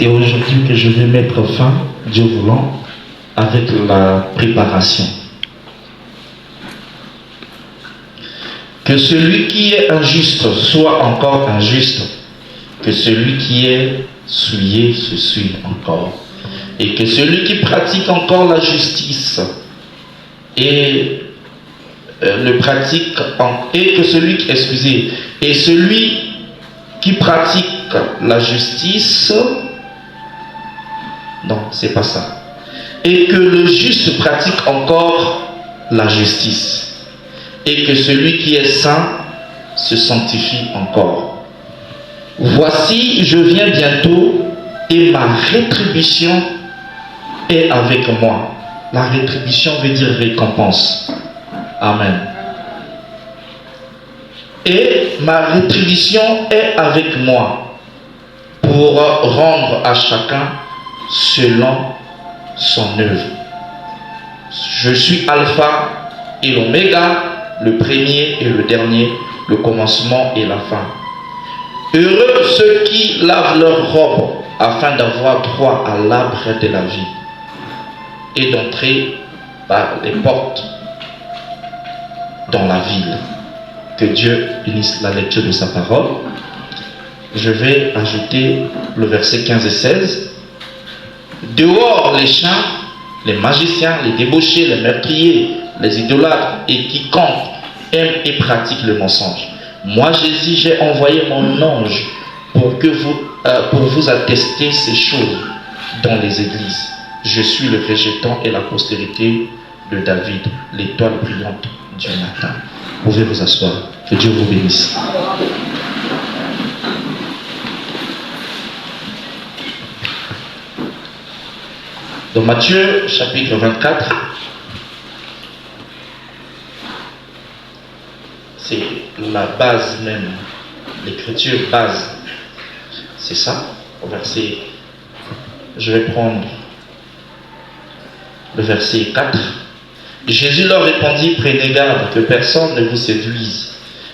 C'est aujourd'hui que je vais mettre fin, Dieu voulant, avec la préparation. Que celui qui est injuste soit encore injuste, que celui qui est souillé se souille encore, et que celui qui pratique encore la justice et le pratique et que celui qui et celui qui pratique la justice, non, c'est pas ça, et que le juste pratique encore la justice, et que celui qui est saint se sanctifie encore. Voici, je viens bientôt, et ma rétribution est avec moi. La rétribution veut dire récompense. Amen. Et ma rétribution est avec moi pour rendre à chacun selon son œuvre. Je suis Alpha et l'Oméga, le premier et le dernier, le commencement et la fin. Heureux ceux qui lavent leurs robes afin d'avoir droit à l'arbre de la vie et d'entrer par les portes dans la ville. Que Dieu bénisse la lecture de sa parole. Je vais ajouter le verset 15 et 16. Dehors les chiens, les magiciens, les débauchés, les meurtriers, les idolâtres et quiconque aime et pratique le mensonge. Moi, Jésus, j'ai envoyé mon ange pour vous attester ces choses dans les églises. Je suis le végétant et la postérité de David, l'étoile brillante du matin. Vous pouvez vous asseoir. Que Dieu vous bénisse. Dans Matthieu, chapitre 24, c'est la base même, l'écriture base. C'est ça, au verset. Je vais prendre le verset 4. Jésus leur répondit, prenez garde que personne ne vous séduise,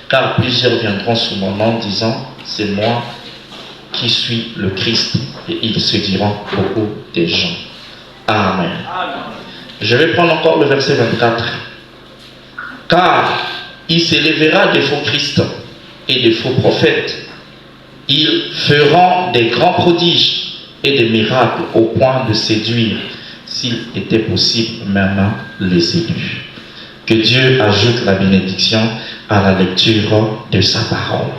car plusieurs viendront sous mon nom disant, c'est moi qui suis le Christ, et ils séduiront beaucoup de gens. Amen. Je vais prendre encore le verset 24. Car il s'élèvera des faux Christ et des faux prophètes. Ils feront des grands prodiges et des miracles au point de séduire, s'il était possible, même les élus. Que Dieu ajoute la bénédiction à la lecture de sa parole.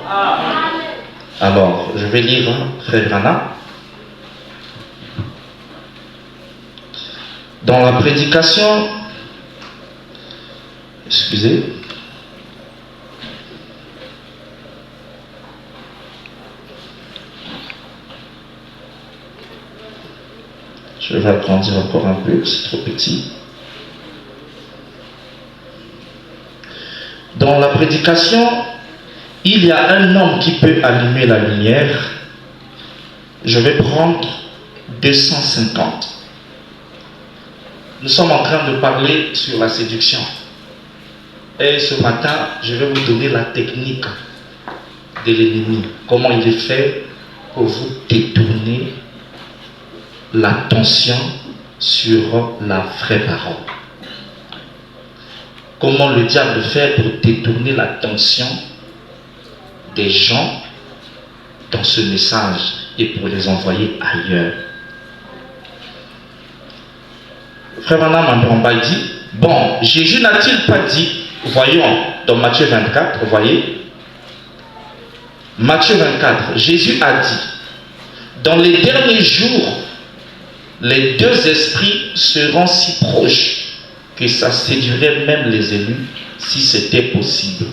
Alors, je vais lire Frère Rana. Dans la prédication, excusez, je vais agrandir encore un peu, c'est trop petit. Dans la prédication, il y a un homme qui peut allumer la lumière. Je vais prendre 250. Nous sommes en train de parler sur la séduction. Et ce matin, je vais vous donner la technique de l'ennemi. Comment il est fait pour vous détourner l'attention sur la vraie parole. Comment le diable fait pour détourner l'attention des gens dans ce message et pour les envoyer ailleurs. Frère Madame Ambamba dit, bon, Jésus n'a-t-il pas dit, voyons dans Matthieu 24, vous voyez, Matthieu 24, Jésus a dit, dans les derniers jours, les deux esprits seront si proches que ça séduirait même les élus si c'était possible.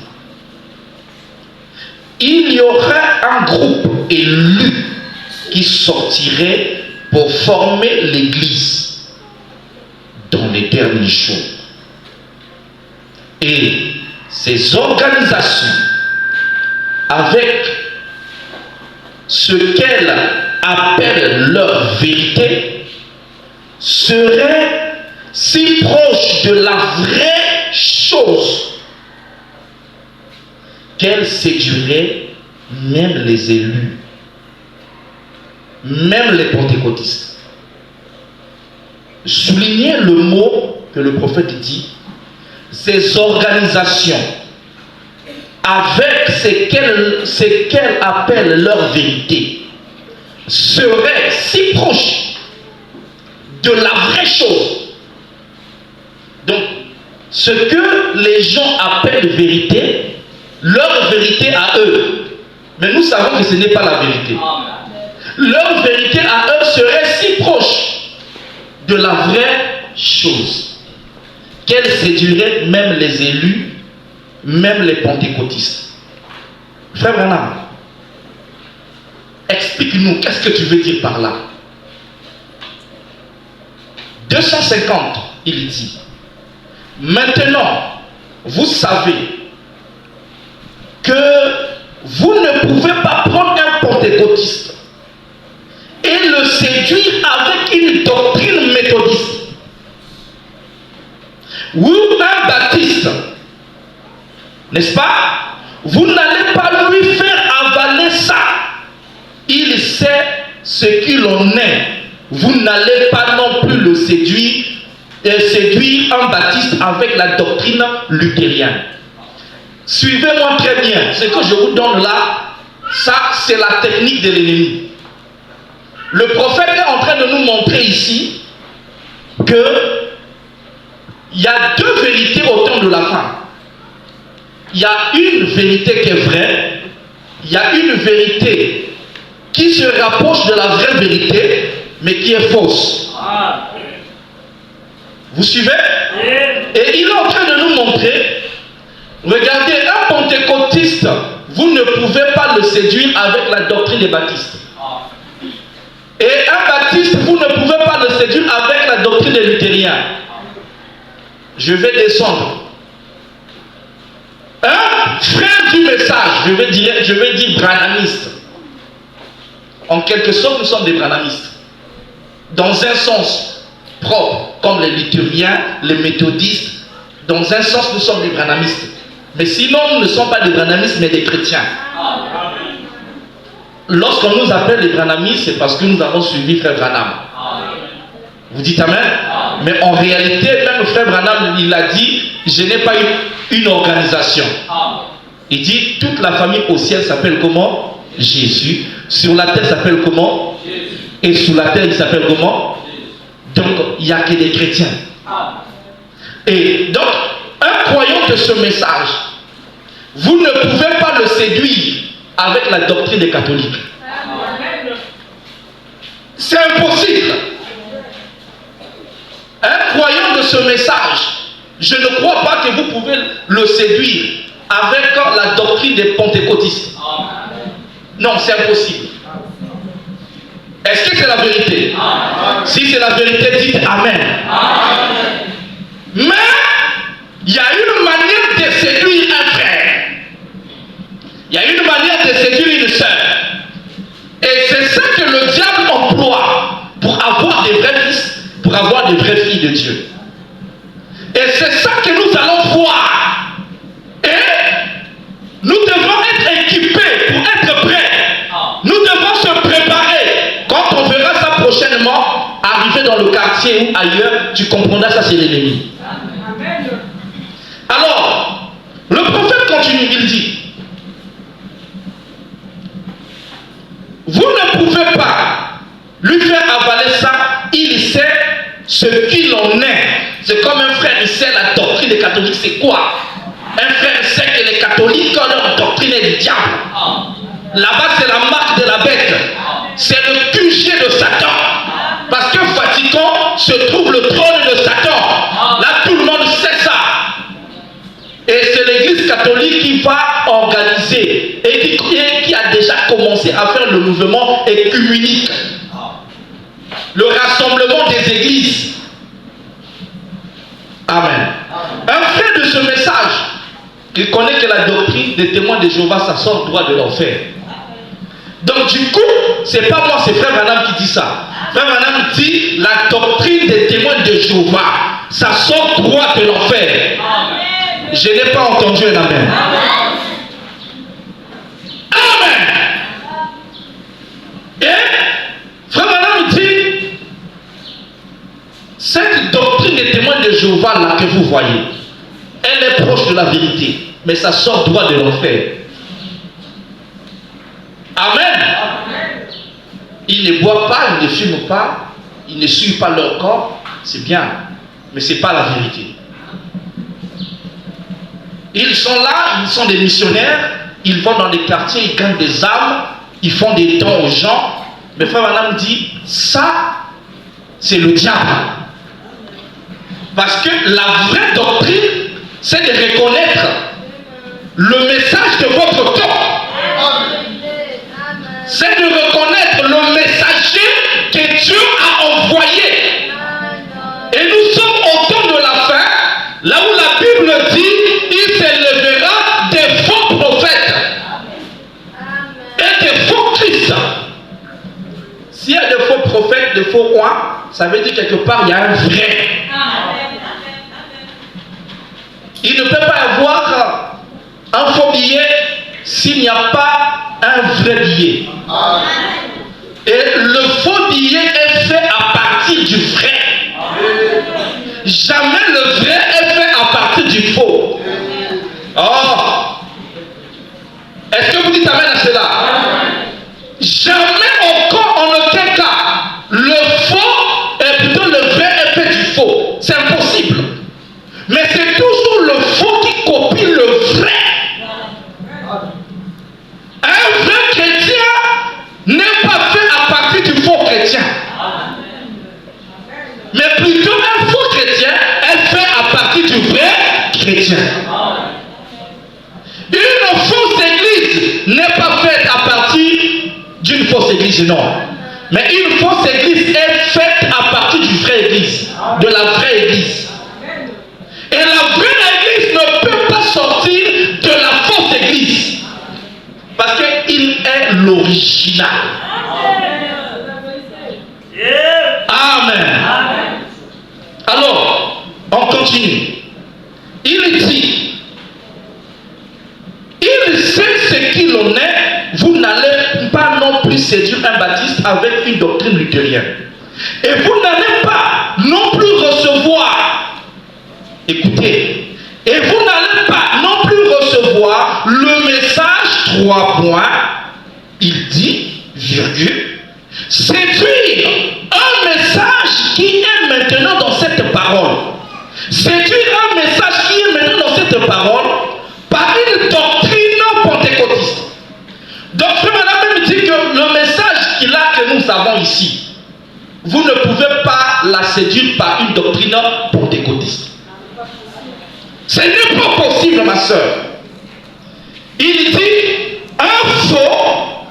Il y aurait un groupe élu qui sortirait pour former l'Église dans les derniers jours. Et ces organisations, avec ce qu'elles appellent leur vérité, seraient si proches de la vraie chose qu'elles séduiraient même les élus. même les pentecôtistes. Soulignez le mot que le prophète dit, ces organisations, avec ce qu'elles appellent leur vérité, seraient si proches de la vraie chose. Donc, ce que les gens appellent vérité, leur vérité à eux, mais nous savons que ce n'est pas la vérité. Leur vérité à eux serait si proche de la vraie chose qu'elle séduirait même les élus, même les pentecôtistes. Frère Branham, explique-nous, qu'est-ce que tu veux dire par là? 250, il dit, maintenant, vous savez que vous ne pouvez pas prendre un pentecôtiste et le séduire avec une doctrine méthodiste ou un baptiste, n'est-ce pas? Vous n'allez pas lui faire avaler ça. Il sait ce qu'il en est. Vous n'allez pas non plus le séduire un baptiste avec la doctrine luthérienne. Suivez-moi très bien. Ce que je vous donne là, ça c'est la technique de l'ennemi. Le prophète est en train de nous montrer ici que il y a deux vérités au temps de la fin. Il y a une vérité qui est vraie, il y a une vérité qui se rapproche de la vraie vérité, mais qui est fausse. Vous suivez? Et il est en train de nous montrer, regardez, un pentecôtiste, vous ne pouvez pas le séduire avec la doctrine des baptistes. Et un baptiste, vous ne pouvez pas le séduire avec la doctrine des luthériens. Je vais descendre. Un frère du message, je vais dire branhamiste. En quelque sorte, nous sommes des branhamistes. Dans un sens propre, comme les luthériens, les méthodistes. Dans un sens, nous sommes des branhamistes. Mais sinon, nous ne sommes pas des branhamistes, mais des chrétiens. Lorsqu'on nous appelle les branhamistes, c'est parce que nous avons suivi Frère Branham. Vous dites Amen? Mais en réalité, même Frère Branham, il a dit, je n'ai pas une organisation. Il dit, toute la famille au ciel s'appelle comment? Jésus. Sur la terre s'appelle comment? Et sous la terre, il s'appelle comment? Donc, il n'y a que des chrétiens. Et donc, un croyant de ce message, vous ne pouvez pas le séduire avec la doctrine des catholiques. C'est impossible. Un croyant de ce message, je ne crois pas que vous pouvez le séduire avec la doctrine des pentecôtistes. Non, c'est impossible. Est-ce que c'est la vérité? Si c'est la vérité, dites Amen. Mais il y a une manière de séduire un frère. Il y a une manière de séduire une sœur. Et c'est ça que le diable emploie pour avoir des vrais fils, pour avoir des vraies filles de Dieu. Et c'est ça que nous allons voir. Et nous devons être équipés pour être prêts. Nous devons se préparer. Quand on verra ça prochainement, arriver dans le quartier ou ailleurs, tu comprendras ça, c'est l'ennemi. Alors, le prophète continue, il dit, vous ne pouvez pas lui faire avaler ça, il sait ce qu'il en est. C'est comme un frère, il sait la doctrine des catholiques, c'est quoi? Un frère sait que les catholiques, leur doctrine est du diable. Là-bas, c'est la marque de la bête. C'est le QG de Satan. Parce que Vatican se trouve le trône de Satan. Là, tout le monde sait ça. Et c'est l'église catholique qui va organiser et qui a déjà commencé à faire le mouvement écuménique. Le rassemblement des églises. Amen. Un frère de ce message, il connaît que la doctrine des témoins de Jéhovah, ça sort droit de l'enfer. Donc du coup, c'est pas moi, c'est Frère Branham qui dit ça. Frère Branham dit la doctrine des témoins de Jéhovah, ça sort droit de l'enfer. Je n'ai pas entendu un amen. Amen. Et foyer. Elle est proche de la vérité, mais ça sort droit de l'enfer. Amen. Ils ne boivent pas, ils ne fument pas, ils ne suivent pas leur corps, c'est bien, mais ce n'est pas la vérité. Ils sont là, ils sont des missionnaires, ils vont dans les quartiers, ils gagnent des âmes, ils font des dons aux gens. Mais frère Madame dit, ça, c'est le diable. Parce que la vraie doctrine, c'est de reconnaître le message de votre corps. C'est de reconnaître le messager que Dieu a envoyé. Et nous sommes au temps de la fin, là où la Bible dit, il s'élèvera des faux prophètes et des faux Christ. S'il y a des faux prophètes, des faux rois, ça veut dire quelque part il y a un vrai. Il ne peut pas y avoir un faux billet s'il n'y a pas un vrai billet. Et le faux billet est fait à partir du vrai. Jamais le vrai est fait à partir du faux. Oh! Est-ce que vous dites amen à cela? Jamais encore, en aucun cas, le faux et plutôt le vrai est fait du faux. C'est impossible. Mais c'est toujours le faux qui copie le vrai. Un vrai chrétien n'est pas fait à partir du faux chrétien. Mais plutôt un faux chrétien est fait à partir du vrai chrétien. Une fausse église n'est pas faite à partir d'une fausse église, non. Mais une fausse église est faite à partir du vrai église, de la vraie église. Et la vraie église ne peut pas sortir de la fausse église. Parce qu'il est l'original. Amen. Alors, on continue. Il dit, il sait ce qu'il en est, vous n'allez pas non plus séduire un baptiste avec une doctrine luthérienne. Et vous n'allez pas non plus recevoir, écoutez, et vous n'allez pas non plus recevoir le message 3 points, il dit, virgule, séduire un message qui est maintenant dans cette parole. Séduire un message qui est maintenant dans cette parole par une doctrine pentecôtiste. Donc, ce madame me dit que le message qu'il a, que nous avons ici, vous ne pouvez pas la séduire par une doctrine pentecôtiste. Ce n'est pas possible, ma soeur. Il dit, un faux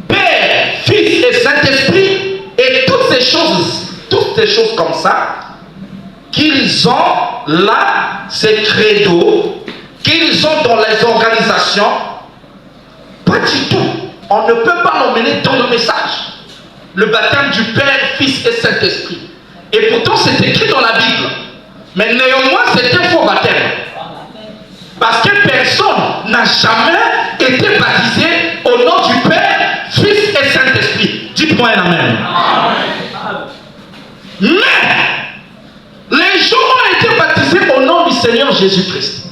Père, Fils et Saint-Esprit, et toutes ces choses comme ça, qu'ils ont là, ces credos, qu'ils ont dans les organisations, pas du tout. On ne peut pas l'emmener dans le message. Le baptême du Père, Fils et Saint-Esprit. Et pourtant, c'est écrit dans la Bible. Mais néanmoins, c'est un faux baptême. Parce que personne n'a jamais été baptisé au nom du Père, Fils et Saint-Esprit. Dites-moi un amen. Mais les gens ont été baptisés au nom du Seigneur Jésus-Christ.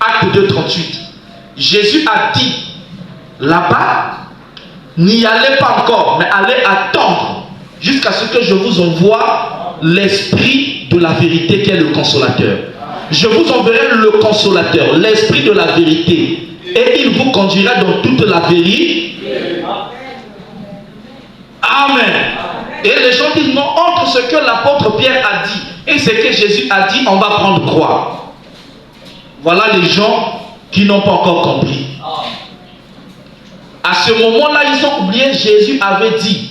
Acte 2, 38. Jésus a dit, là-bas, n'y allez pas encore, mais allez attendre jusqu'à ce que je vous envoie l'Esprit de la vérité qui est le consolateur. Je vous enverrai le consolateur, l'Esprit de la vérité, et il vous conduira dans toute la vérité. Amen. Et les gens disent non, entre ce que l'apôtre Pierre a dit et ce que Jésus a dit, on va prendre quoi? Voilà les gens qui n'ont pas encore compris. À ce moment-là, ils ont oublié, Jésus avait dit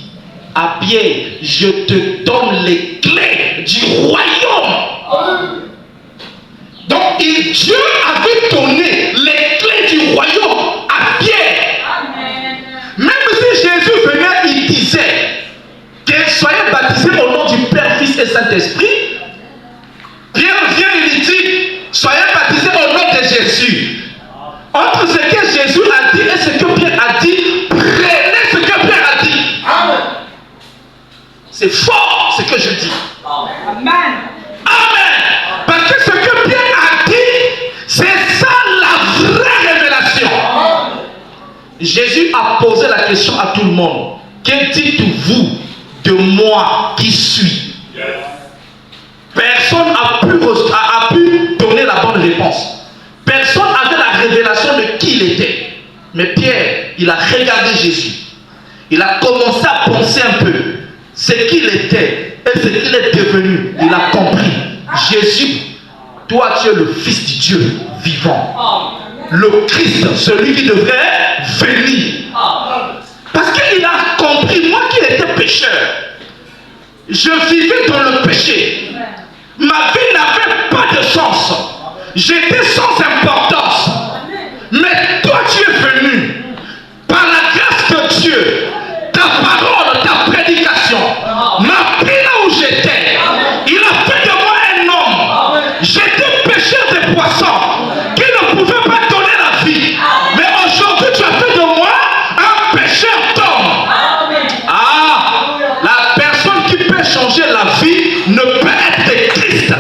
à Pierre, je te donne les clés du royaume. Donc Dieu avait donné les clés du royaume à Pierre. Même si Jésus venait, il disait que soyez baptisés au nom du Père, Fils et Saint-Esprit. Pierre vient et il dit, soyez baptisés au nom de Jésus. Entre ce que Jésus a dit et ce que Pierre a dit, prenez ce que Pierre a dit. C'est fort ce que je dis. Amen. Amen. Jésus a posé la question à tout le monde. Que dites-vous de moi qui suis? Personne n'a pu donner la bonne réponse. Personne n'avait la révélation de qui il était. Mais Pierre, il a regardé Jésus. Il a commencé à penser un peu ce qu'il était et ce qu'il est devenu. Il a compris. Jésus, toi tu es le Fils du Dieu vivant. Le Christ, celui qui devrait venir. Parce qu'il a compris, moi qui étais pécheur, je vivais dans le péché. Ma vie n'avait pas de sens. J'étais sans importance. Mais toi tu es venu. Par la grâce de Dieu, ta parole, ta prédication m'a pris là où j'étais. Il a fait de moi un homme. J'étais pécheur de poissons qui ne pouvait pas donner la vie. Mais aujourd'hui tu as fait de moi un pécheur d'homme. Ah, la personne qui peut changer la vie ne peut être que Christ.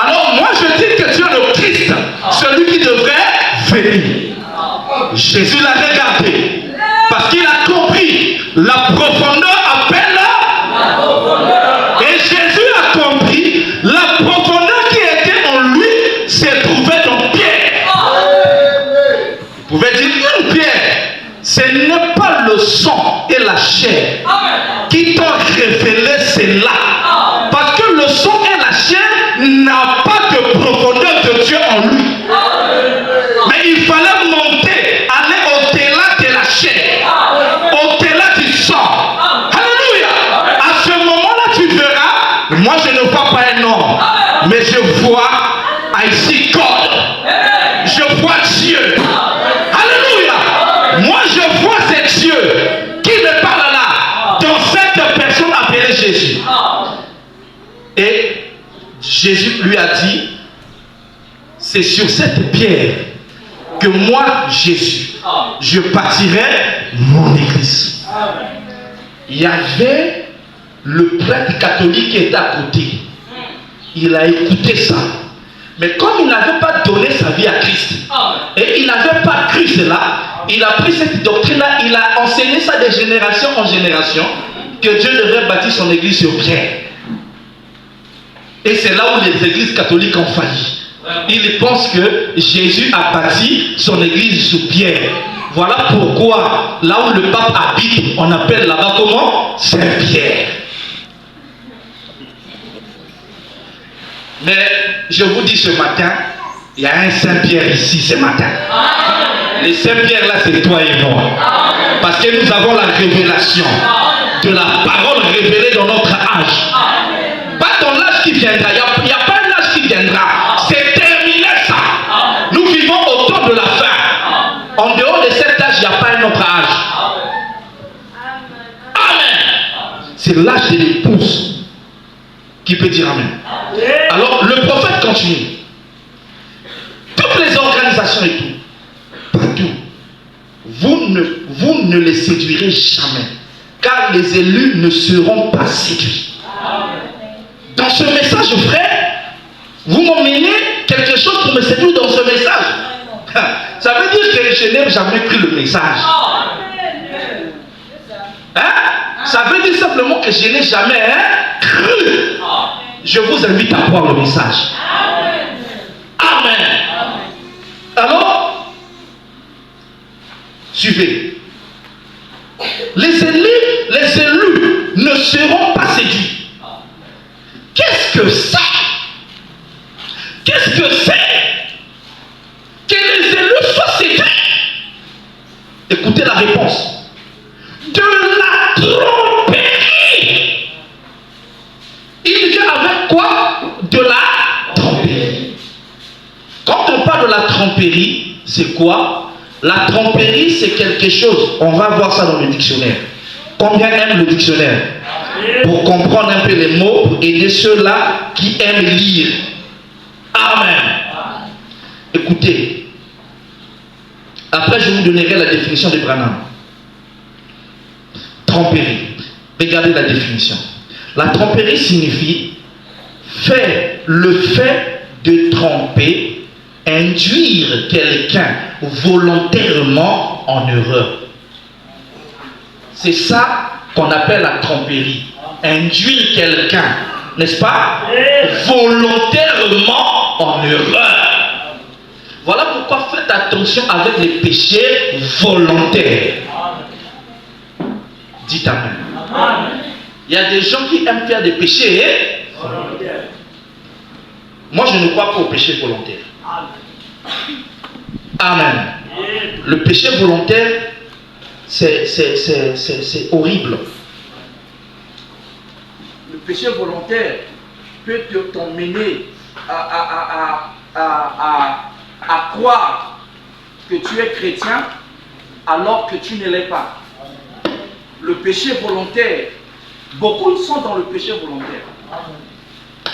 Alors moi je dis que tu es le Christ, celui qui devrait venir. Jésus l'a regardé parce qu'il a compris la profondeur appelle la profondeur. Et Jésus a compris la profondeur qui était en lui se trouvait dans Pierre. Vous pouvez dire une pierre, ce n'est pas le sang et la chair qui t'ont révélé cela. Parce que le sang et la chair n'ont pas de profondeur de Dieu en lui. Mais il fallait monter, aller au-delà de la chair, au-delà du sang. Alléluia. À ce moment-là, tu verras, moi je ne vois pas un homme, mais je vois, I see God. Je vois Dieu. Alléluia. Moi je vois ce Dieu qui me parle là, dans cette personne appelée Jésus. Et Jésus lui a dit, c'est sur cette pierre que moi, Jésus, je bâtirai mon église. Il y avait le prêtre catholique qui était à côté. Il a écouté ça. Mais comme il n'avait pas donné sa vie à Christ, et il n'avait pas cru cela, il a pris cette doctrine-là, il a enseigné ça de génération en génération, que Dieu devrait bâtir son église sur pierre. Et c'est là où les églises catholiques ont failli. Ils pensent que Jésus a bâti son église sur pierre. Voilà pourquoi, là où le pape habite, on appelle là-bas comment? Saint-Pierre. Mais je vous dis ce matin, il y a un Saint-Pierre ici ce matin. Le Saint-Pierre là, c'est toi et moi. Parce que nous avons la révélation de la parole révélée dans notre âge. Pas dans l'âge qui viendra. Il n'y a pas un âge qui viendra. C'est terminé ça. Nous vivons au temps de la fin. En dehors de cet âge, il n'y a pas un autre âge. Amen. C'est l'âge de l'épouse qui peut dire Amen. Alors le prophète continue. Toutes les organisations et tout, partout, vous ne les séduirez jamais. Car les élus ne seront pas séduits. Dans ce message, frère, vous m'emmenez quelque chose pour me séduire dans ce message. Ça veut dire que je n'ai jamais pris le message. Hein? Ça veut dire simplement que je n'ai jamais cru. Je vous invite à voir le message. Amen. Alors, suivez. Les élus ne seront pas séduits. Qu'est-ce que c'est? Qu'est-ce que c'est que les élus soient séduits? Écoutez la réponse. De la tromperie. Il vient avec quoi? De la tromperie. Quand on parle de la tromperie, c'est quoi? La tromperie, c'est quelque chose. On va voir ça dans le dictionnaire. Combien aime le dictionnaire? Pour comprendre un peu les mots, pour aider ceux-là qui aiment lire. Amen. Écoutez. Après, je vous donnerai la définition de Branham. Tromperie. Regardez la définition. La tromperie signifie faire le fait de tromper induire quelqu'un volontairement en erreur. C'est ça qu'on appelle la tromperie. Induire quelqu'un, n'est-ce pas, volontairement en erreur. Voilà pourquoi faites attention avec les péchés volontaires. Dites Amen. Il y a des gens qui aiment faire des péchés volontaires. Moi, je ne crois pas au péché volontaire. Amen. Le péché volontaire, c'est horrible. Le péché volontaire peut t'emmener à croire que tu es chrétien alors que tu ne l'es pas. Le péché volontaire, beaucoup sont dans le péché volontaire.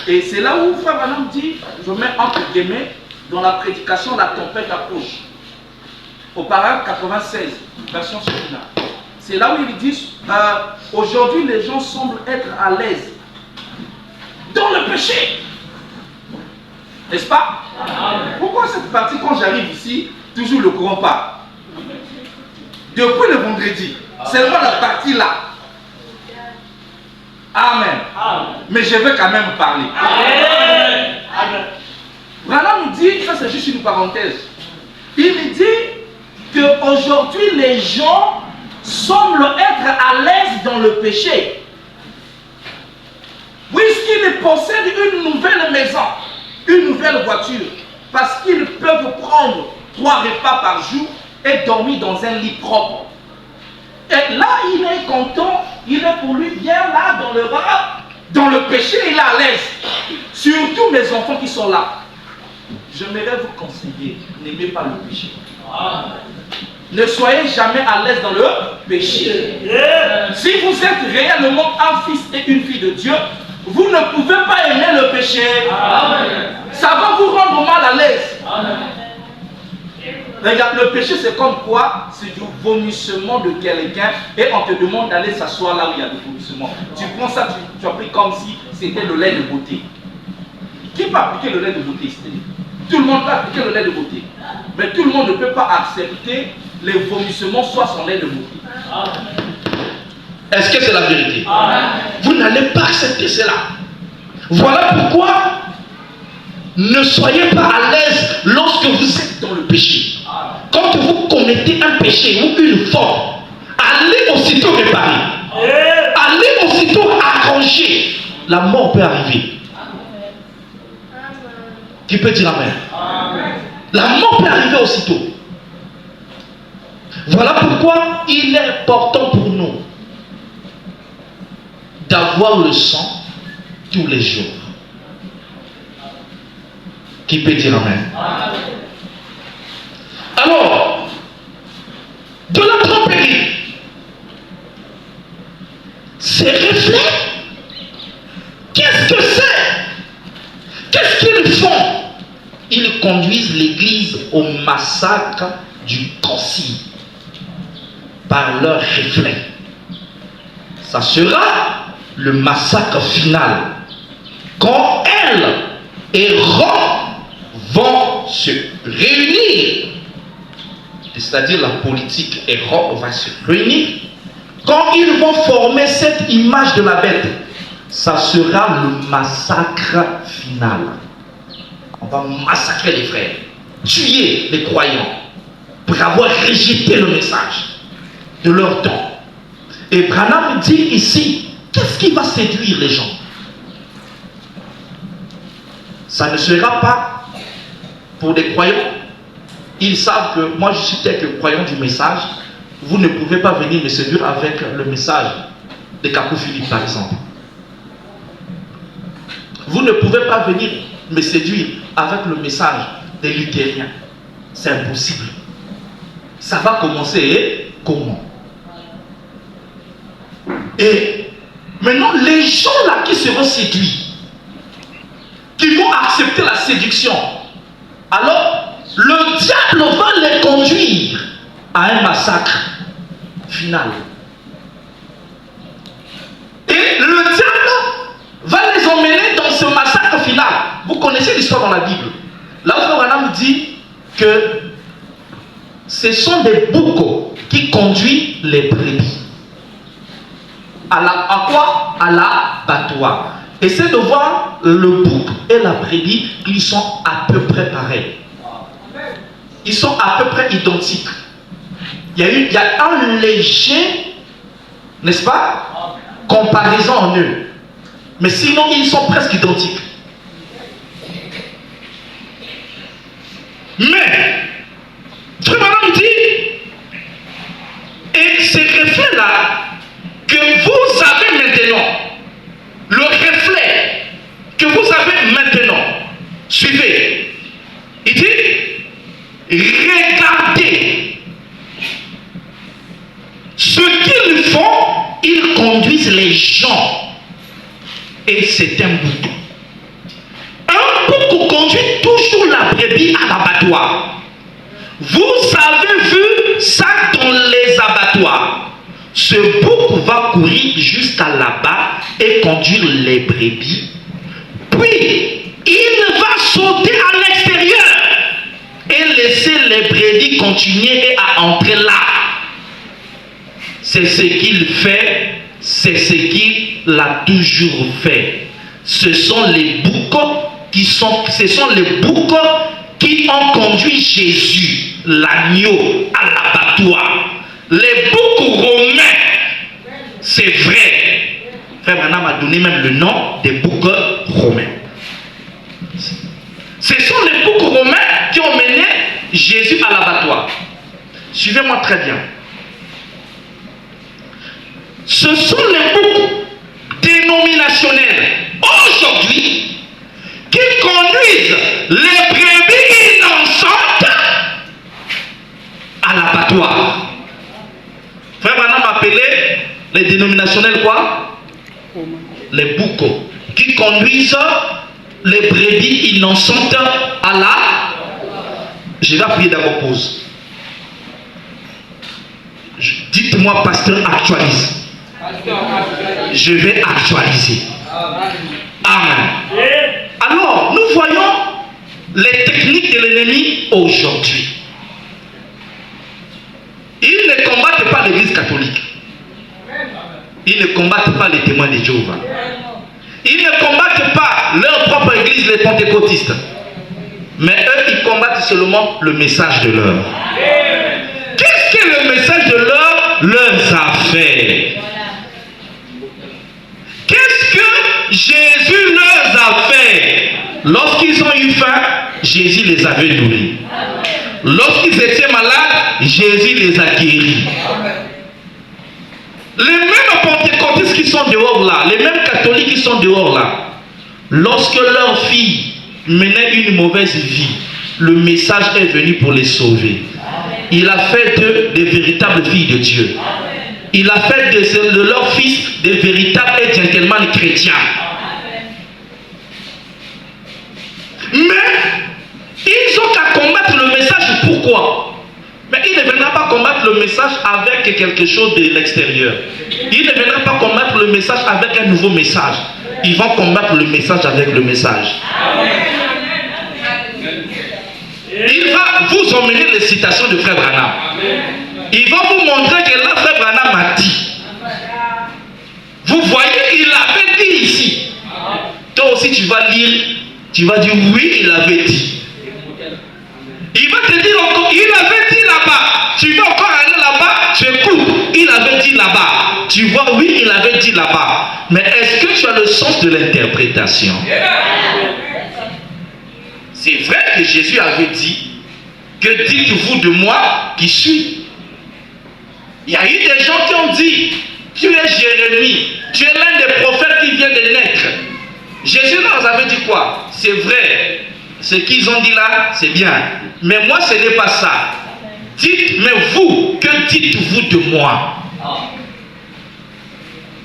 Et c'est là où Frère Branham dit, je mets entre guillemets, dans la prédication, la tempête approche. Au paragraphe 96, version Sotina. C'est là où il dit, aujourd'hui les gens semblent être à l'aise dans le péché. N'est-ce pas? Pourquoi cette partie, quand j'arrive ici, toujours le courant part? Depuis le vendredi, seulement la partie là. Amen. Mais je veux quand même parler. Amen. Branham nous dit, ça c'est juste une parenthèse. Il nous dit qu'aujourd'hui les gens semblent être à l'aise dans le péché. Puisqu'ils possèdent une nouvelle maison, une nouvelle voiture, parce qu'ils peuvent prendre 3 repas par jour et dormir dans un lit propre. Et là, il est content, il est pour lui bien là, dans le rat, dans le péché, il est à l'aise. Surtout mes enfants qui sont là. J'aimerais vous conseiller, n'aimez pas le péché. Ne soyez jamais à l'aise dans le péché. Si vous êtes réellement un fils et une fille de Dieu, vous ne pouvez pas aimer le péché. Ça va vous rendre mal à l'aise. Regarde, le péché c'est comme quoi? C'est du vomissement de quelqu'un et on te demande d'aller s'asseoir là où il y a du vomissement. Tu prends ça, tu appliques comme si c'était le lait de beauté. Qui peut appliquer le lait de beauté? Tout le monde peut appliquer le lait de beauté. Mais tout le monde ne peut pas accepter les vomissements soit son lait de beauté. Est-ce que c'est la vérité? Vous n'allez pas accepter cela. Voilà pourquoi ne soyez pas à l'aise lorsque vous êtes dans le péché. Quand vous commettez un péché ou une faute, allez aussitôt réparer. Allez aussitôt arranger. La mort peut arriver. Qui peut dire Amen? La mort peut arriver aussitôt. Voilà pourquoi il est important pour nous d'avoir le sang tous les jours. Qui peut dire Amen? Alors, de la tromperie, ces reflets, qu'est-ce que c'est? Qu'est-ce qu'ils font? Ils conduisent l'Église au massacre du concile par leurs reflets. Ça sera le massacre final quand elles et Rome vont se réunir, c'est-à-dire la politique et Rome va se réunir. Quand ils vont former cette image de la bête, ça sera le massacre final. On va massacrer les frères, tuer les croyants pour avoir rejeté le message de leur temps. Et Branham dit ici, qu'est-ce qui va séduire les gens? Ça ne sera pas pour des croyants. Ils savent que moi je suis tel que croyant du message. Vous ne pouvez pas venir me séduire avec le message de Capou Philippe par exemple. Vous ne pouvez pas venir me séduire avec le message des luthériens. C'est impossible. Ça va commencer comment? Et maintenant, les gens là qui seront séduits, qui vont accepter la séduction, alors le diable va les conduire à un massacre final. Et le diable va les emmener dans ce massacre final. Vous connaissez l'histoire dans la Bible. Là où Branham dit que ce sont des boucs qui conduisent les brebis. À quoi? À l'abattoir. Essaie de voir le bouc et la brebis, ils sont à peu près pareils. Ils sont à peu près identiques. Il y a un léger, n'est-ce pas, comparaison en eux. Mais sinon, ils sont presque identiques. Mais, Frère Branham dit, et ces reflets-là, que vous avez maintenant, le reflet que vous avez maintenant, suivez. Il dit, regardez ce qu'ils font, ils conduisent les gens. Et c'est un bouc. Un bouc conduit toujours la brebis à l'abattoir. Vous avez vu ça dans les abattoirs. Ce bouc va courir jusqu'à là-bas et conduire les brebis. Puis, il va sauter à l'extérieur et laisser les brebis continuer et à entrer là. C'est ce qu'il fait, c'est ce qu'il a toujours fait. Ce sont les boucs qui ont conduit Jésus, l'agneau, à l'abattoir. Les boucs romains, c'est vrai. Frère Branham a donné même le nom des boucs romains. Ce sont les boucs romains qui ont mené Jésus à l'abattoir. Suivez-moi très bien. Ce sont les boucs dénominationnels aujourd'hui qui conduisent les brebis innocentes à l'abattoir. Frère Branham appelait les dénominationnels quoi? Les boucs qui conduisent les brebis innocentes à la... Je vais appuyer d'abord pause. Dites-moi, pasteur, actualise. Je vais actualiser. Amen. Alors, nous voyons les techniques de l'ennemi aujourd'hui. Ils ne combattent pas l'église catholique. Ils ne combattent pas les témoins de Jéhovah. Ils ne combattent pas leur propre église, les pentecôtistes. Mais eux, ils combattent seulement le message de l'heure. Qu'est-ce que le message de l'heure? Leurs affaires. Qu'est-ce que Jésus leur a fait? Lorsqu'ils ont eu faim, Jésus les avait nourris. Lorsqu'ils étaient malades, Jésus les a guéris. Les mêmes pentecôtistes qui sont dehors là, les mêmes catholiques qui sont dehors là, lorsque leur fille menait une mauvaise vie, le message est venu pour les sauver. Il a fait d'eux des véritables filles de Dieu. Il a fait de leurs fils des véritables et gentlemen chrétiens. Mais ils ont qu'à combattre le message. Pourquoi? Mais il ne viendra pas combattre le message avec quelque chose de l'extérieur. Il ne viendra pas combattre le message avec un nouveau message. Ils vont combattre le message avec le message. Il va vous emmener les citations de Frère Branham. Il va vous montrer que là, Frère Branham a dit. Vous voyez, il avait dit ici. Toi aussi, tu vas lire. Tu vas dire oui, il avait dit. Il va te dire encore, il avait dit là-bas. Tu vas encore aller là-bas, tu écoutes. Il avait dit là-bas. Tu vois, oui, il avait dit là-bas. Mais est-ce que tu as le sens de l'interprétation? C'est vrai que Jésus avait dit, que dites-vous de moi qui suis? Il y a eu des gens qui ont dit, tu es Jérémie, tu es l'un des prophètes qui vient de naître. Jésus leur avait dit quoi? C'est vrai, ce qu'ils ont dit là, c'est bien. Mais moi, ce n'est pas ça. Dites, mais vous, que dites-vous de moi?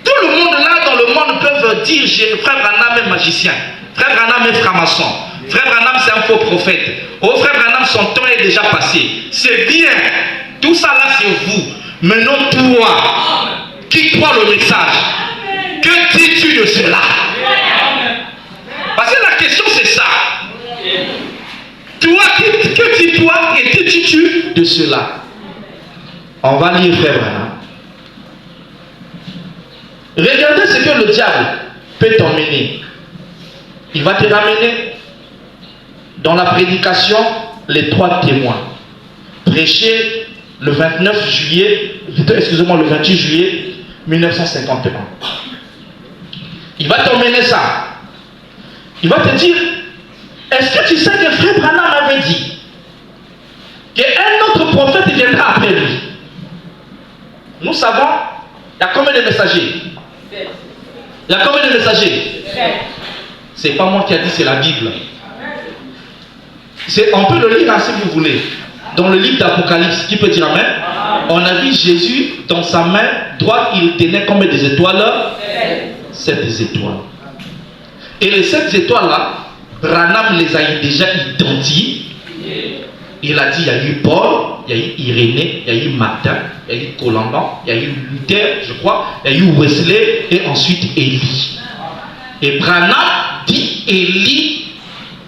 Tout le monde là dans le monde peut dire, Frère Branham est magicien, Frère Branham est franc-maçon, Frère Branham c'est un faux prophète. Oh, Frère Branham, son temps est déjà passé. C'est bien. Tout ça là, c'est vous. Maintenant, toi, qui crois le message, que dis-tu de cela? Parce que la question, c'est ça. Toi toi et que tu tues de cela. On va lire, frère Branham. Regardez ce que le diable peut t'emmener. Il va te ramener dans la prédication les 3 témoins. Prêché le 29 juillet, excusez-moi, le 28 juillet 1951. Il va t'emmener ça. Il va te dire, est-ce que tu sais que frère Branham avait dit qu'un autre prophète viendra après lui? Nous savons, il y a combien de messagers? Il y a combien de messagers? C'est pas moi qui a dit, c'est la Bible. On peut le lire hein, si vous voulez. Dans le livre d'Apocalypse, qui peut dire amen? On a vu Jésus, dans sa main droite, il tenait combien des étoiles? 7 étoiles. Et les 7 étoiles-là, Branham les a déjà identifiées. Il a dit, il y a eu Paul, il y a eu Irénée, il y a eu Martin, il y a eu Colomban, il y a eu Luther, je crois, il y a eu Wesley et ensuite Élie. Et Branham dit, Élie,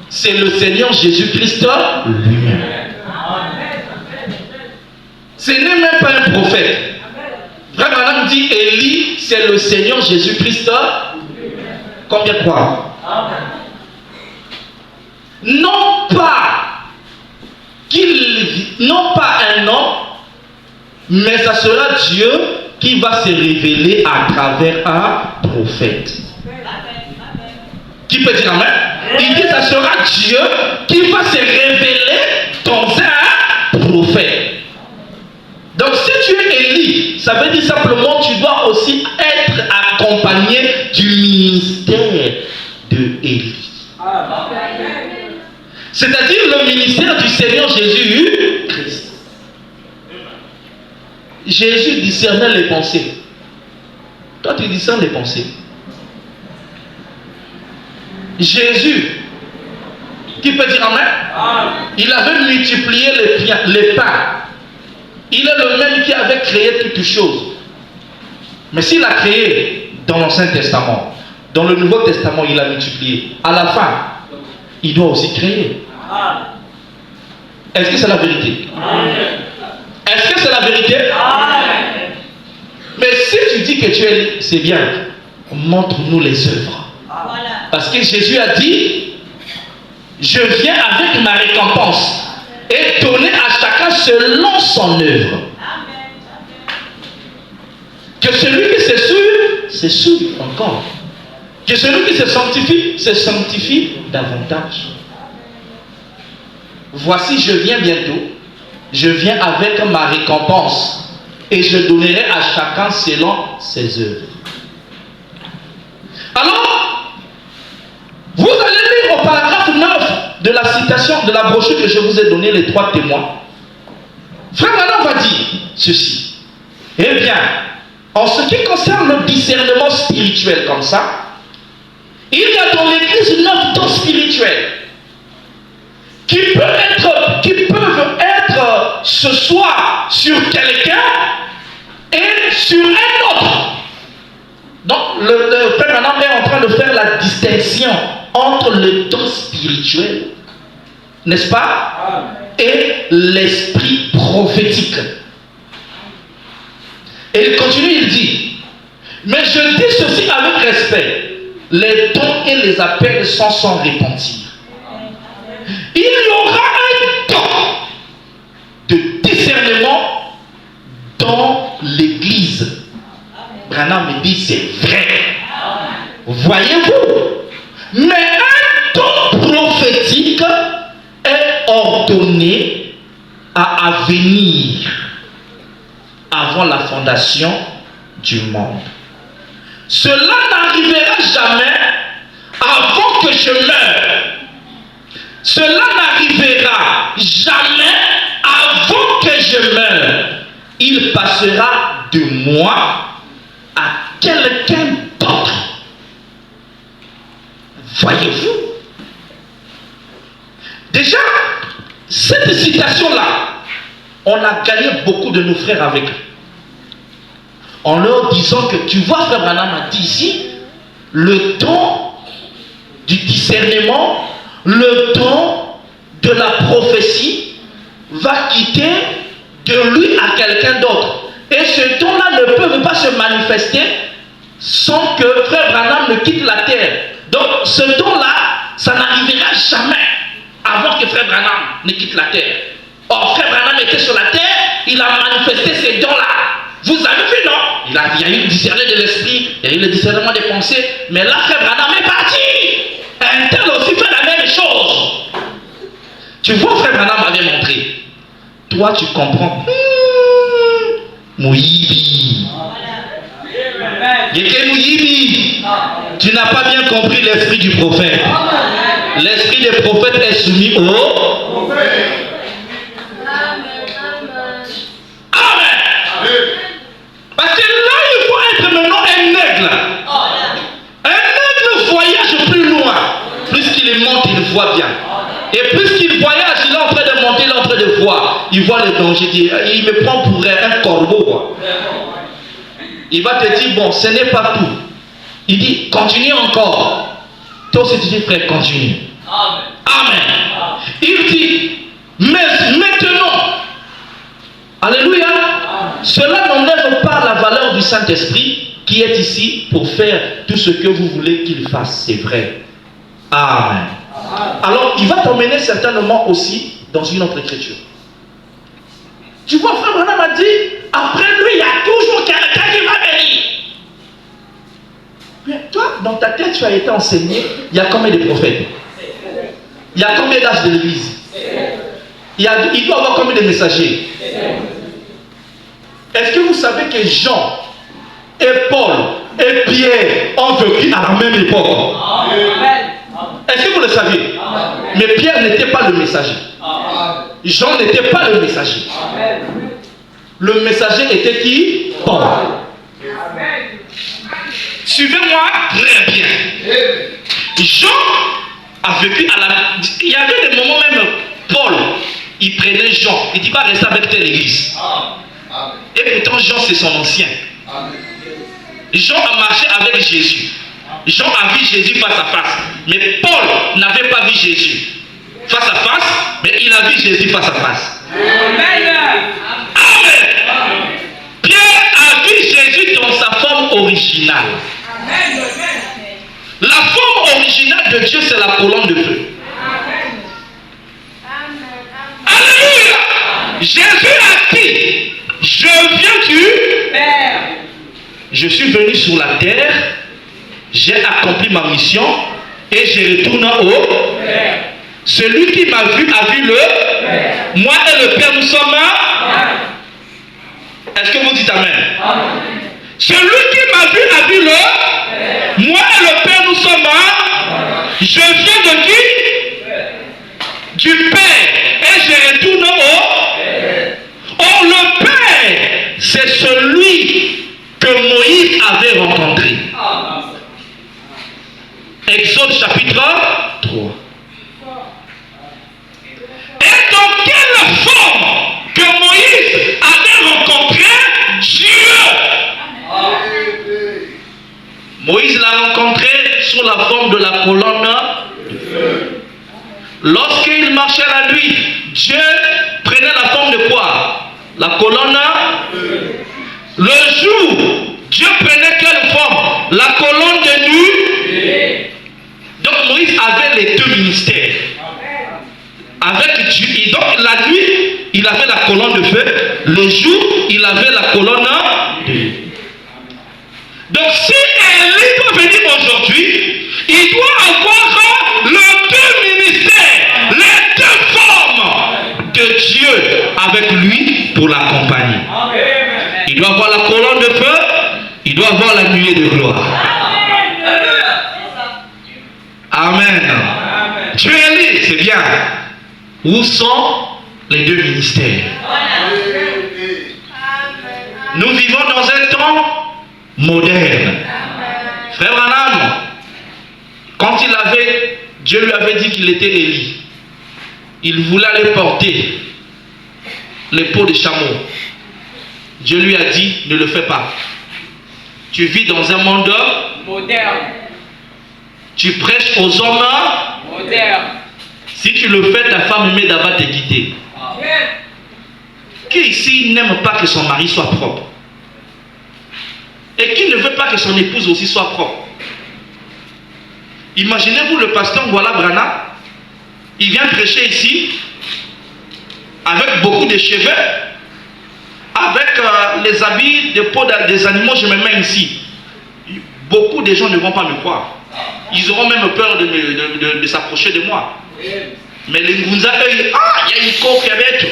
c'est le Seigneur Jésus-Christ lui-même. Ce n'est même pas un prophète. Frère Branham dit, Élie, c'est le Seigneur Jésus-Christ. Combien quoi? Non pas un homme, mais ça sera Dieu qui va se révéler à travers un prophète. Qui peut dire amen? Il dit ça sera Dieu qui va se révéler dans un prophète. Donc si tu es Élie, ça veut dire simplement tu dois aussi être accompagné du ministère de Élie. C'est-à-dire le ministère du Seigneur Jésus-Christ. Jésus discernait les pensées. Toi tu discernes les pensées. Jésus, qui peut dire amen? Il avait multiplié les pains. Il est le même qui avait créé toutes choses. Mais s'il a créé dans l'Ancien Testament, dans le Nouveau Testament, il a multiplié. À la fin, il doit aussi créer. Est-ce que c'est la vérité? Est-ce que c'est la vérité? Mais si tu dis que tu es, c'est bien, montre-nous les œuvres. Parce que Jésus a dit, je viens avec ma récompense et donner à chacun selon son œuvre. Que celui qui se souille encore. Que celui qui se sanctifie davantage. Voici, je viens bientôt. Je viens avec ma récompense et je donnerai à chacun selon ses œuvres. Alors, vous allez lire au paragraphe 9 de la citation de la brochure que je vous ai donnée, les 3 témoins. Frère Branham va dire ceci. Eh bien, en ce qui concerne le discernement spirituel comme ça, il y a dans l'église 9 dons spirituels qui peuvent être ce soir sur quelqu'un et sur un autre. Donc, le frère Branham est en train de faire la distinction entre le don spirituel, n'est-ce pas, et l'esprit prophétique. Et il continue, il dit, mais je dis ceci avec respect, les dons et les appels sont sans repentir. Il y aura un don de discernement dans l'église. Branham me dit c'est vrai. Voyez-vous, mais un don prophétique est ordonné à venir avant la fondation du monde. Cela n'arrivera jamais avant que je meure. Cela n'arrivera jamais avant que je meure. Il passera de moi à quelqu'un d'autre. Voyez-vous? Déjà, cette citation-là, on a gagné beaucoup de nos frères avec. En leur disant que, tu vois, frère Branham a dit ici, le don du discernement, le don de la prophétie va quitter de lui à quelqu'un d'autre. Et ce don-là ne peut pas se manifester sans que Frère Branham ne quitte la terre. Donc ce don-là, ça n'arrivera jamais avant que Frère Branham ne quitte la terre. Or, Frère Branham était sur la terre, il a manifesté ces dons-là. Vous avez vu, non? Il y a eu le discernement de l'esprit, il y a eu le discernement des pensées, mais là, Frère Branham est parti. Un tel aussi fait la même chose. Tu vois, Frère Branham m'avait montré. Toi, tu comprends. Mouyibi. Mouyibi. Tu n'as pas bien compris l'esprit du prophète. L'esprit des prophètes est soumis au prophète. Amen. Parce que là, il faut être maintenant un aigle. Un aigle voyage plus loin. Plus qu'il monte, il voit bien. Et plus qu'il voyage, il est en train de monter, il est en train de voir. Il voit les dangers. Il me prend pour un corbeau. Il va te dire, bon, ce n'est pas tout. Il dit, continue encore. Toi aussi tu dis, frère, continue. Amen. Il dit, mais maintenant, alléluia, cela n'enlève pas la valeur du Saint-Esprit qui est ici pour faire tout ce que vous voulez qu'il fasse. C'est vrai. Amen. Alors, il va t'emmener certainement aussi dans une autre écriture. Tu vois, Frère Branham a dit, après lui, il y a toujours quelqu'un qui va venir. Mais toi, dans ta tête, tu as été enseigné, il y a combien de prophètes? Il y a combien d'âges de l'église? Il doit y avoir combien de messagers? Est-ce que vous savez que Jean et Paul et Pierre ont vécu à la même époque? Est-ce que vous le saviez? Mais Pierre n'était pas le messager. Jean n'était pas le messager. Le messager était qui? Paul. Suivez-moi très bien. Jean a vécu à la... Il y avait des moments même, Paul, il prenait Jean. Il dit pas rester avec telle église. Et pourtant Jean c'est son ancien. Jean a marché avec Jésus. Jean a vu Jésus face à face. Mais Paul n'avait pas vu Jésus face à face, mais il a vu Jésus face à face. Amen. Amen. Pierre a vu Jésus dans sa forme originale. La forme originale de Dieu, c'est la colonne de feu. Alléluia. Jésus a dit, je viens du Père. Je suis venu sur la terre, j'ai accompli ma mission et je retourne au Père. Celui qui m'a vu a vu le Père. Moi et le Père, nous sommes un. Est-ce que vous dites Amen? Amen. Celui qui m'a vu a vu le Père. Moi et le Père, nous sommes un. Je viens de qui? Du Père. Et je retourne au Père. Or le Père, c'est celui que Moïse avait rencontré. Exode chapitre 3. Et dans quelle forme que Moïse avait rencontré Dieu? Moïse l'a rencontré sous la forme de la colonne de feu. Lorsqu'il marchait la nuit, Dieu prenait la forme de quoi? La colonne. Le jour, Dieu prenait quelle forme? La colonne de nuit. Donc Moïse avait les deux ministères. Avec Dieu. Donc la nuit, il avait la colonne de feu. Le jour, il avait la colonne de nuit. Donc si Élie peut venir aujourd'hui, il doit avoir les deux ministères, les deux formes de Dieu avec lui pour l'accompagner. Il doit avoir la colonne de feu, il doit avoir la nuée de gloire. Amen. Tu es Élie, c'est bien. Où sont les deux ministères? Nous vivons dans un temps moderne. Frère Branham, quand Dieu lui avait dit qu'il était Élie, il voulait aller porter les peaux de chameau. Dieu lui a dit, ne le fais pas. Tu vis dans un monde moderne. Tu prêches aux hommes modernes. Si tu le fais, ta femme Méda va te quitter. ici n'aime pas que son mari soit propre? Et qui ne veut pas que son épouse aussi soit propre? Imaginez-vous le pasteur Voilà Branham, il vient prêcher ici, avec beaucoup de cheveux, avec les habits de peau des animaux, je me mets ici. Beaucoup de gens ne vont pas me croire. Ils auront même peur de s'approcher de moi. Mais les Ngunza, eux, il y a une coque avec.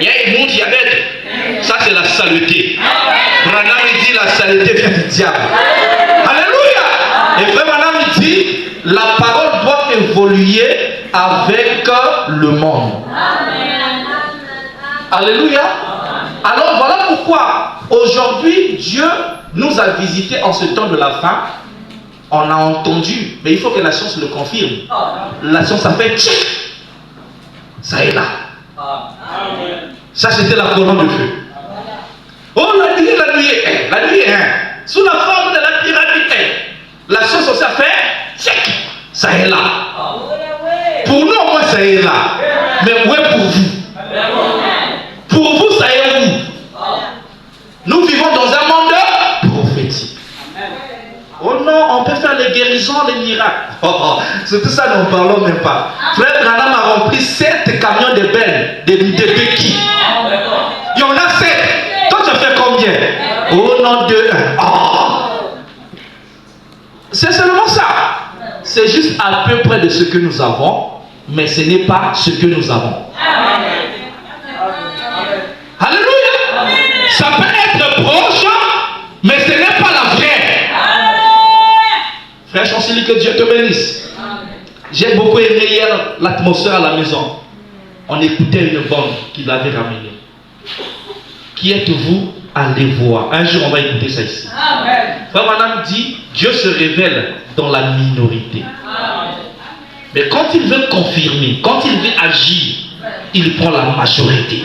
Il y a une montre avec. Ça, c'est la saleté. Branham, il dit la saleté vient du diable. Alléluia. Et frère Branham, il dit la parole doit évoluer avec le monde. Alléluia. Alors voilà pourquoi aujourd'hui Dieu nous a visités en ce temps de la fin. On a entendu, mais il faut que la science le confirme. La science a fait tchic. Ça est là. Ça c'était la colonne de feu. Oh la nuit, sous la forme de la pyramide. La science aussi a fait tchic. Ça est là. Pour nous, moi, ça est là. Mais où est pour vous? Pour vous, ça est où? Nous vivons dans un monde prophétique. Oh non, on peut faire les guérisons, les miracles. C'est tout ça, nous ne parlons même pas. Frère Branham a rempli 7 camions de bennes, de béquilles. Il y en a 7. Toi, tu as fait combien? Oh non, 2, 1. C'est seulement ça. C'est juste à peu près de ce que nous avons, mais ce n'est pas ce que nous avons. Alléluia. Ça peut être proche, mais ce n'est pas la vraie. Frère Chancelier, que Dieu te bénisse. J'ai beaucoup aimé hier l'atmosphère à la maison. On écoutait une bande qu'il avait ramenée. Qui êtes-vous? Allez voir. Un jour, on va écouter ça ici. Frère Madame dit, Dieu se révèle dans la minorité. Mais quand il veut confirmer, quand il veut agir, il prend la majorité.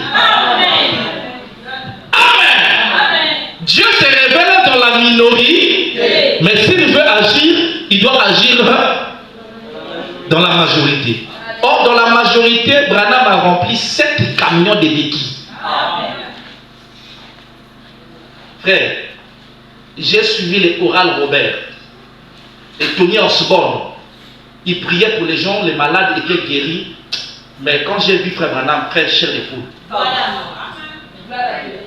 Amen. Dieu se révèle dans la minorité, mais s'il veut agir, il doit agir dans la majorité. Or, dans la majorité, Branham a rempli 7 camions de béquilles. Frère, j'ai suivi les Oral Robert et Tony Osborne. Il priait pour les gens, les malades étaient guéris. Mais quand j'ai vu Frère Branham, frère, chair d'épaule.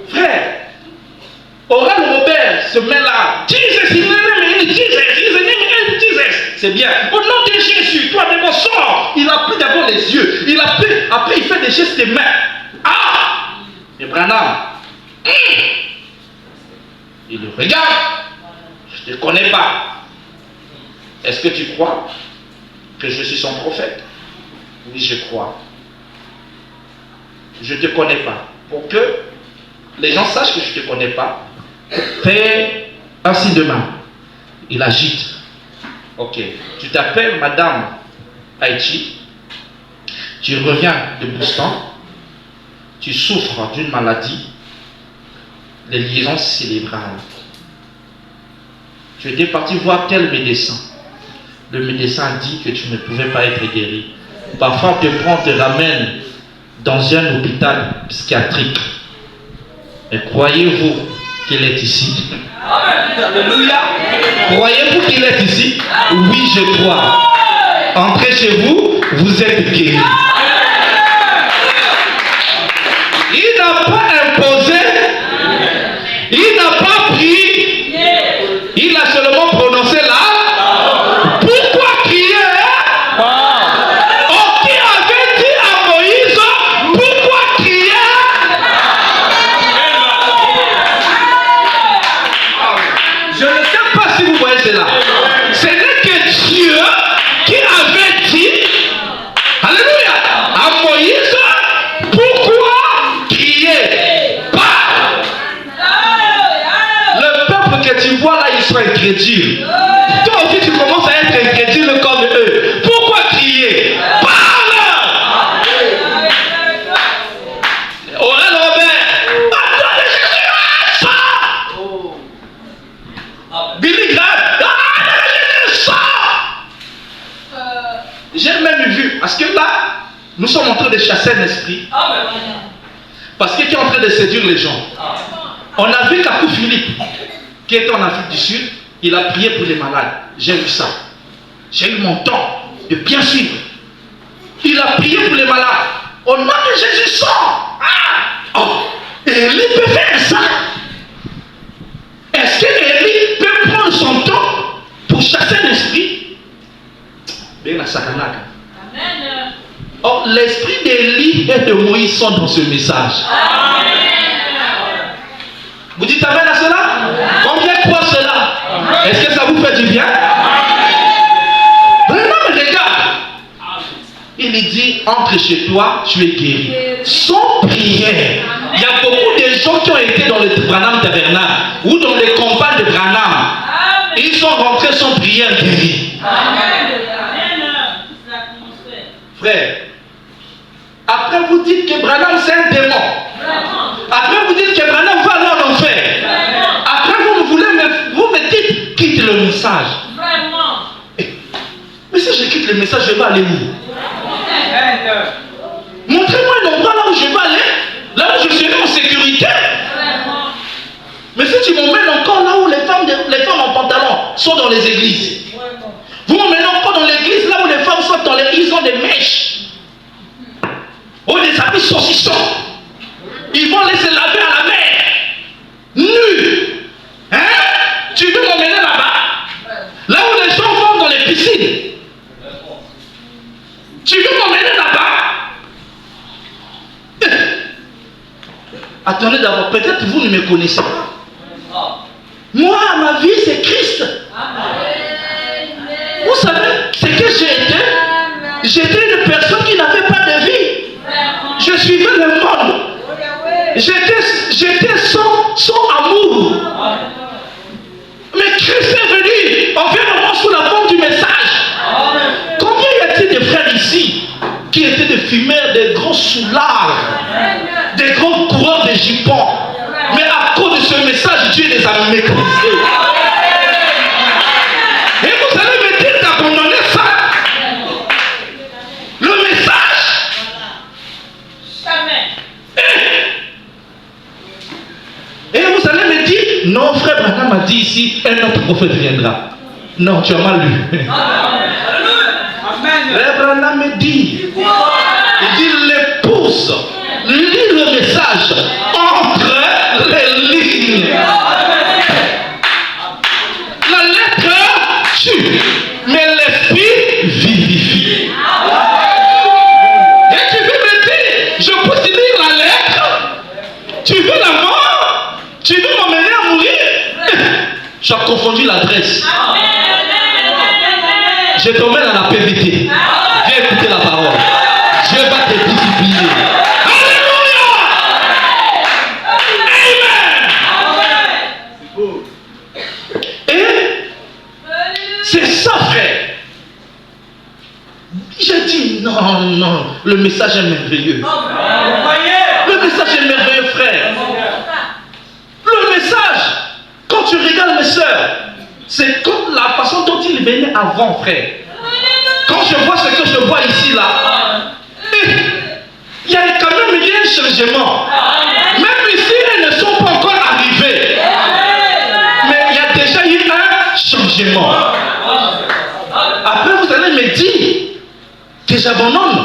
Frère, Oral Robert se met là. Jesus, c'est bien. Au nom de Jésus, toi d'abord sors. Il a pris d'abord les yeux. Il a pris, après il fait des gestes des mains. Ah! Et Branham, il le regarde. Je ne te connais pas. Est-ce que tu crois que je suis son prophète? Oui, je crois. Je ne te connais pas. Pour que les gens sachent que je ne te connais pas, fais un signe de main. Il agite. Ok. Tu t'appelles Madame Haïti. Tu reviens de Boston. Tu souffres d'une maladie. Les liaisons cérébrales. Tu étais parti voir tel médecin. Le médecin dit que tu ne pouvais pas être guéri. Parfois, on te prend, on te ramène dans un hôpital psychiatrique. Mais croyez-vous qu'il est ici? Alléluia. Croyez-vous qu'il est ici? Oui, je crois. Entrez chez vous, vous êtes guéri. Il n'a pas imposé, il n'a pas pris, il a seulement prononcé là. Pourquoi crier? Oh, qui avait dit à Moïse, pourquoi crier? Je ne sais pas si vous voyez cela. Ce n'est que Dieu qui avait dit, alléluia, à Moïse, pourquoi crier? Parle. Le peuple que tu vois là, ils sont incrédules. Toi aussi, tu commences à être incrédule comme eux. Pourquoi crier? Parle. Oral Robert, attends de Jésus, ça. Billy Graham, ça. J'ai même vu, parce que là, nous sommes en train de chasser un esprit. Parce qu'il est en train de séduire les gens. On a vu Kakou Philippe, qui était en Afrique du Sud, il a prié pour les malades. J'ai vu ça. J'ai eu mon temps de bien suivre. Il a prié pour les malades. Au nom de Jésus, sort. Oh, Élie peut faire ça. Est-ce que Élie peut prendre son temps pour chasser l'esprit? Bien à Sakanaka. Or, l'esprit d'Élie et de Moïse sont dans ce message. Amen. Vous dites amen à cela? Combien croient cela? Est-ce que ça vous fait du bien? Vraiment, regarde. Il dit, entre chez toi, tu es guéri. Sans prière. Il y a beaucoup de gens qui ont été dans le Branham Tabernacle ou dans les campagnes de Branham. Ils sont rentrés sans prière guéris. Frère, après vous dites que Branham c'est un démon. Après vous dites que Branham va aller en enfer. Après vous me dites quitte le message. Mais si je quitte le message, je vais aller où? Montrez-moi un endroit là où je vais aller, là où je serai en sécurité. Mais si tu m'emmènes encore là où les femmes en pantalon sont dans les églises, vous m'emmenez encore dans l'église là où les femmes sont dans les églises, ils ont des mèches, ou des habits saucissons, ils vont laisser laver à la mer, nus. Hein? Tu veux m'emmener là-bas, là où les gens vont dans les piscines? Tu veux m'emmener là-bas? Attendez d'abord, peut-être vous ne me connaissez pas. Moi, ma vie, c'est Christ. Vous savez ce que j'ai été? J'étais une personne qui n'avait pas de vie. Je suivais le monde. J'étais sans amour. Mais Christ est venu. On vient de voir sous la forme du message. Combien y a-t-il de frères ici qui étaient des fumeurs, des grands soulards, des grands coureurs de jupons? Mais à cause de ce message, Dieu les a méprisés. Et vous allez me dire d'abandonner ça? Le message? Et vous allez me dire, non, frère Branham m'a dit ici, un autre prophète viendra. Non, tu as mal lu. Frère Branham me dit, il dit l'épouse, lis le message entre les lignes. La lettre tue, mais l'esprit vivifie. Et tu veux me dire, je peux lire la lettre? Tu veux la mort? Tu veux m'emmener à mourir? Tu as confondu l'adresse. Je t'emmène à la PVT. Viens écouter la parole. Dieu va te discipliner. Alléluia! Amen! Et c'est ça, frère. J'ai dit non, le message est merveilleux. Le message est merveilleux, frère. Le message, quand tu regardes mes soeurs, c'est comme la façon dont il venait avant, frère. Quand je vois ce que je vois ici, là, il y a quand même un changement. Même ici, elles ne sont pas encore arrivées. Mais il y a déjà eu un changement. Après, vous allez me dire que j'abandonne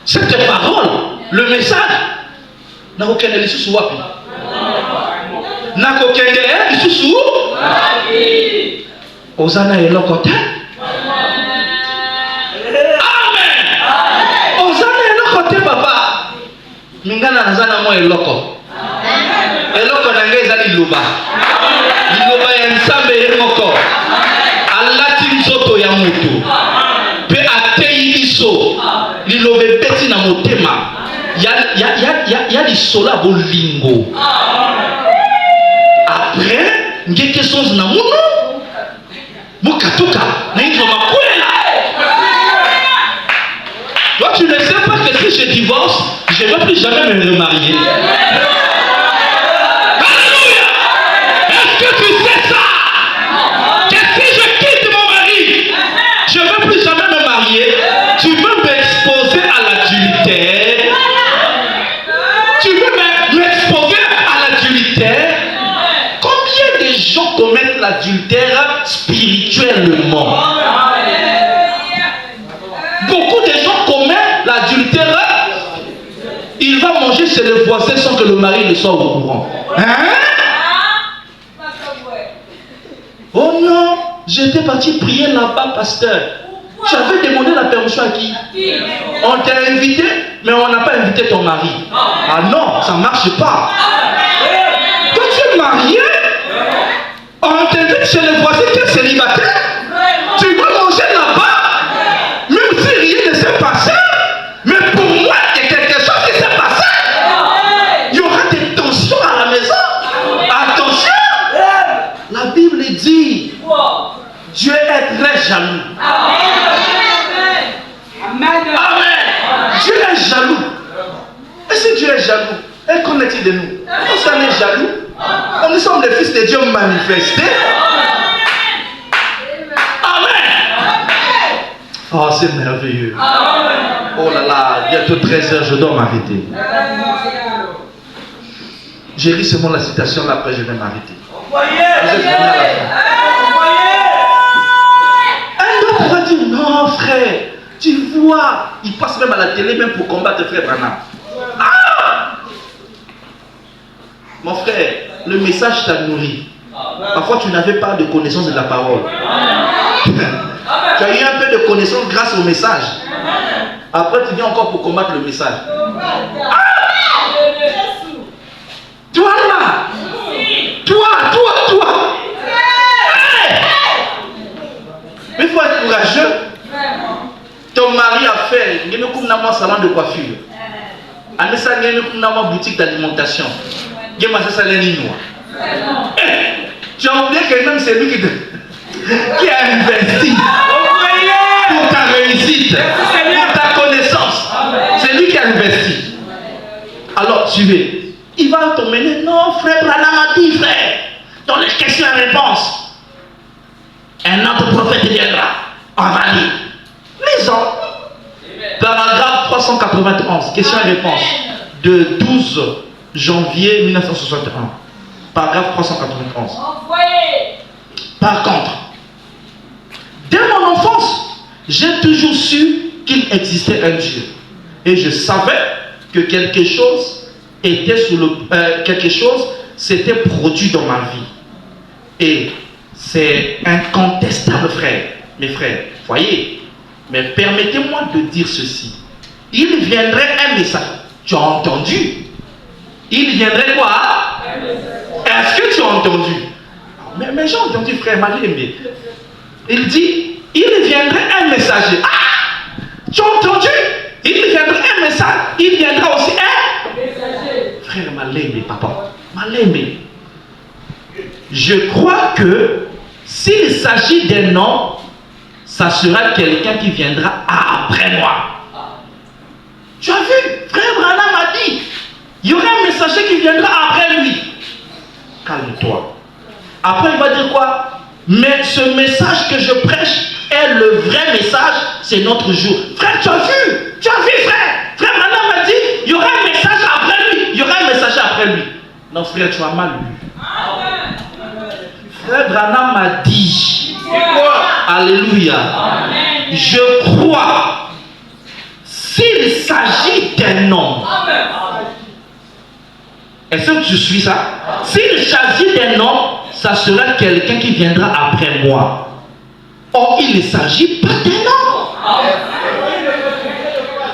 cette parole, le message. N'a aucun lisusu wapi? N'a aucun lisusu wapi? Ozana eloko te? Amen. Ozana eloko te, papa. Mingana nazana mo eloko. Eloko na ngai ezali liloba. Liloba ya Nzambe moko. Alati nzoto ya mutu. Pe atei biso. Liloba ebeti na motema. Ya lisola bolingo. Après, ngeke sonze na muno. Mukatuka, naitwa makwela. Toi, tu ne sais pas que si je divorce, je ne vais plus jamais me remarier. Alléluia! Est-ce que tu sais ça? Que si je quitte mon mari, je ne vais plus jamais me marier. Tu veux m'exposer à l'adultère? Tu veux l'adultère spirituellement. Beaucoup de gens commettent l'adultère. Il va manger chez le voisin sans que le mari ne soit au courant. Oh non, j'étais parti prier là-bas, pasteur. J'avais demandé la permission à qui? On t'a invité, mais on n'a pas invité ton mari. Ah non, ça ne marche pas. Quand tu es marié, on t'invite chez le voisin qui est célibataire. Tu vas manger là-bas, même si rien ne s'est passé. Mais pour moi, il y a quelque chose qui s'est passé. Il y aura des tensions à la maison. Attention. La Bible dit, Dieu est très jaloux. Amen. Dieu est jaloux. Et si Dieu est jaloux, qu'en est-il de nous? Si on est jaloux, nous sommes les fils de Dieu manifestés. Amen. Oh, c'est merveilleux. Oh là là, bientôt 13h, je dois m'arrêter. J'ai lu seulement la citation, là après je vais m'arrêter. Vous êtes venus à la fin. Un autre va dire, non frère, tu vois, il passe même à la télé même pour combattre frère Branham. Ah! Mon frère, le message t'a nourri. Parfois tu n'avais pas de connaissance de la parole. Tu as eu un peu de connaissance grâce au message. Après tu viens encore pour combattre le message. Ah! Toi là! Toi! Mais il faut être courageux. Ton mari a fait un salon de coiffure. Une boutique d'alimentation. Tu as oublié que même c'est lui qui a investi pour ta réussite, pour ta connaissance. C'est lui qui a investi. Alors suivez. Il va t'emmener. Non, frère Branham a dit, frère. Dans les questions et réponses. Un autre prophète viendra. On va lire. Lisons. Paragraphe 391. Questions et réponses. De 12 janvier 1961. Paragraphe 391. Par contre, dès mon enfance, j'ai toujours su qu'il existait un Dieu. Et je savais que quelque chose s'était produit dans ma vie. Et c'est incontestable, frère. Mes frères, voyez. Mais permettez-moi de dire ceci. Il viendrait un message. Tu as entendu? Il viendrait quoi? Est-ce que tu as entendu? Mais j'ai entendu, frère Malémé. Il dit, il viendrait un messager. Ah! Tu as entendu? Il viendrait un message. Il viendra aussi un messager. Frère Malémé, papa. Malémé. Je crois que s'il s'agit d'un homme, ça sera quelqu'un qui viendra après moi. Tu as vu? Frère Branham a dit, il y aura un messager qui viendra après lui. Calme-toi. Après, il va dire quoi? Mais ce message que je prêche est le vrai message, c'est notre jour. Frère, tu as vu? Tu as vu, frère? Frère Branham a dit, il y aura un message après lui. Il y aura un messager après lui. Non, frère, tu as mal lu. Frère Branham a dit, alléluia, je crois, s'il s'agit d'un homme, est-ce que tu suis ça? S'il s'agit d'un homme, ça sera quelqu'un qui viendra après moi. Or, il ne s'agit pas d'un homme.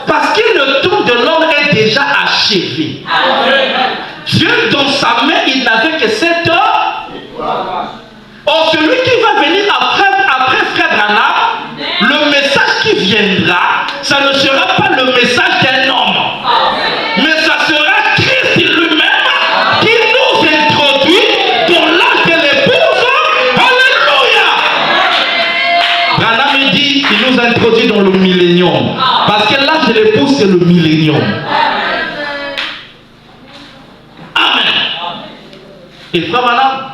Parce que le temps de l'homme est déjà achevé. Dieu, dans sa main, il n'avait que 7 heures. Or, celui qui va venir après frère Branham, le message qui viendra, ça ne sera pas le message d'un homme. Mais ça sera Christ lui-même qui nous introduit dans l'âge de l'épouse. Alléluia! Branham dit qu'il nous introduit dans le millénium. Parce que l'âge de l'épouse, c'est le millénium. Amen. Et frère Branham,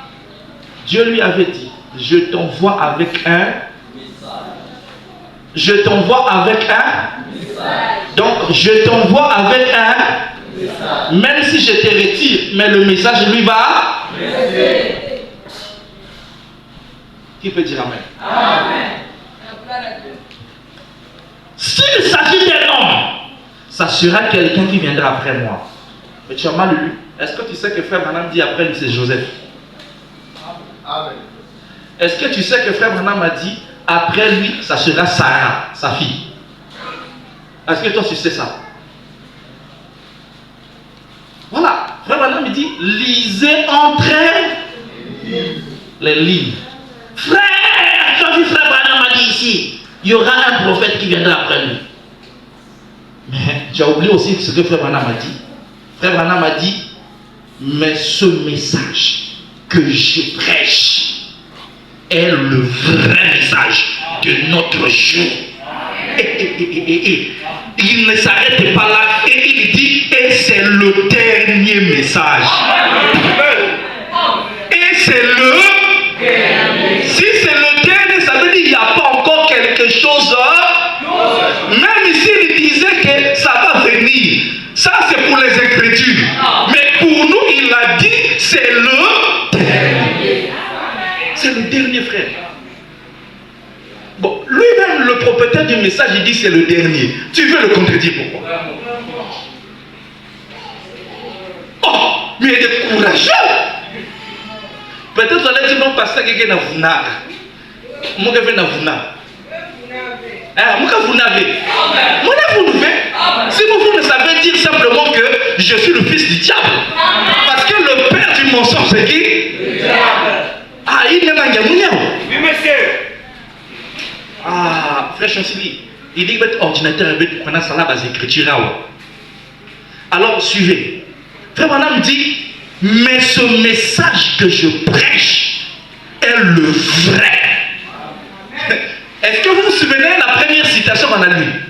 Dieu lui avait dit, je t'envoie avec un. Je t'envoie avec un. Donc, je t'envoie avec un. Même si je te retire, mais le message lui va. Qui peut dire Amen? Amen. S'il s'agit d'un homme, ça sera quelqu'un qui viendra après moi. Mais tu as mal lu. Est-ce que tu sais que frère Branham dit après lui c'est Joseph? Amen. Est-ce que tu sais que frère Branham a dit après lui ça sera Sarah, sa fille? Est-ce que toi tu sais ça? Voilà, frère Branham il dit lisez entre les lignes. Frère, tu as vu frère Branham a dit ici, il y aura un prophète qui viendra après lui. Mais tu as oublié aussi ce que frère Branham a dit. Frère Branham a dit, mais ce message que je prêche est le vrai message de notre jour. Il ne s'arrête pas là et il dit, et c'est le dernier message. Et c'est le dernier. Si c'est le dernier, ça veut dire qu'il n'y a pas encore quelque chose. Même ici, il disait que ça va venir. Ça, c'est pour les Écritures. Mais pour nous, il a dit, c'est le dernier. C'est le dernier, frère. Bon, lui-même, le propriétaire du message, il dit c'est le dernier. Tu veux le contredire pourquoi? Oh, mais il est courageux. Peut-être que tu vas passer quelqu'un dans Vuna. Moi, je vais dans Vuna. Moi, vous n'avez. Moi, vous ne faites. Si vous ne savez dire simplement que je suis le fils du diable. Parce que le père du mensonge, c'est qui? Le diable. Ah, il n'est pas un gamin. Oui, monsieur. Ah, frère Chancelier, il dit que votre ordinateur est prenant ça là bas écriture. Alors, suivez. Frère Branham dit, mais ce message que je prêche est le vrai. Est-ce que vous vous souvenez de la première citation qu'on a lue?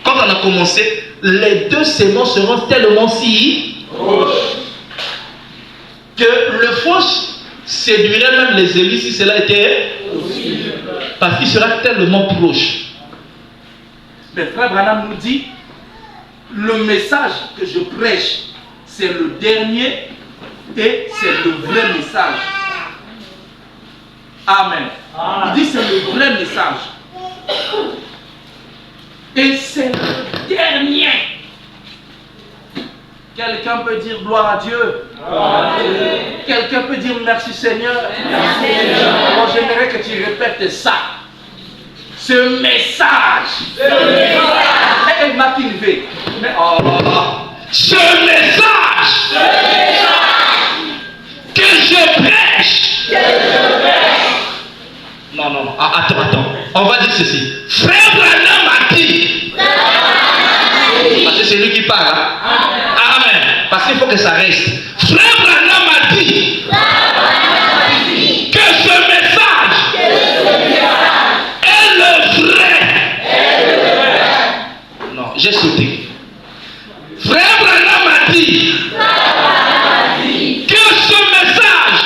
Quand on a commencé, les deux séments seront tellement si que le fausse séduirait même les élus si cela était parce qu'il sera tellement proche. Mais frère Branham nous dit, le message que je prêche, c'est le dernier et c'est le vrai message. Amen. Il dit c'est le vrai message. Et c'est le dernier. Quelqu'un peut dire gloire à Dieu. Quelqu'un peut dire merci Seigneur. Moi j'aimerais que tu répètes ça. Ce message. Et Makinvé. Ce message. Que je prêche. Non. Attends. On va dire ceci. Frère Branham a dit. Parce que c'est lui qui parle. Hein? Amen. Parce qu'il faut que ça reste. Frère Branham a dit. Que ce message est le vrai. Non, j'ai sauté. Frère Branham a dit. Que ce message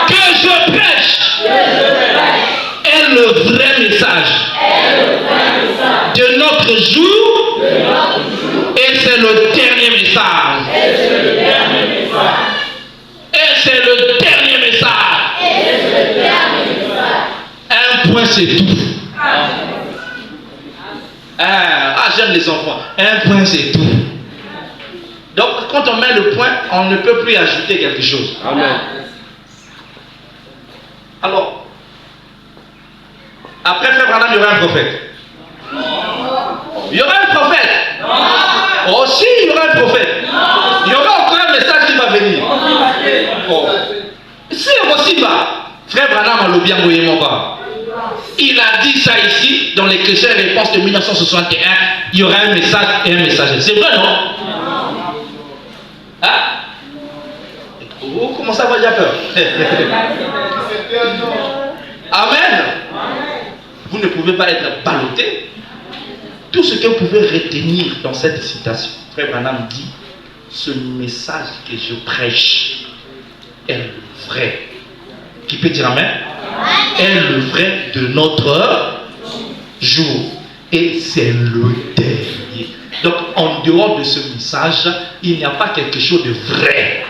que je prêche est le vrai message de notre jour et c'est le dernier message. Et c'est le dernier message. Un point c'est tout. J'aime les enfants. Un point c'est tout. Donc, quand on met le point, on ne peut plus ajouter quelque chose. Amen. Alors, après Frère Branham, il y aura un prophète. Il y aura un prophète. Aussi, il y aura un prophète. Il y aura encore un message qui va venir. Oh. Si aussi va, Frère Branham a le bien mouillé mon corps. Il a dit ça ici, dans les questions et réponses de 1961, il y aura un message et un messager. C'est vrai, non? Hein? Oh, comment ça va, j'ai peur? Amen. Vous ne pouvez pas être ballotté. Tout ce que vous pouvez retenir dans cette citation, Frère Branham dit, ce message que je prêche est le vrai. Qui peut dire Amen? Est le vrai de notre jour. Et c'est le dernier. Donc, en dehors de ce message, il n'y a pas quelque chose de vrai.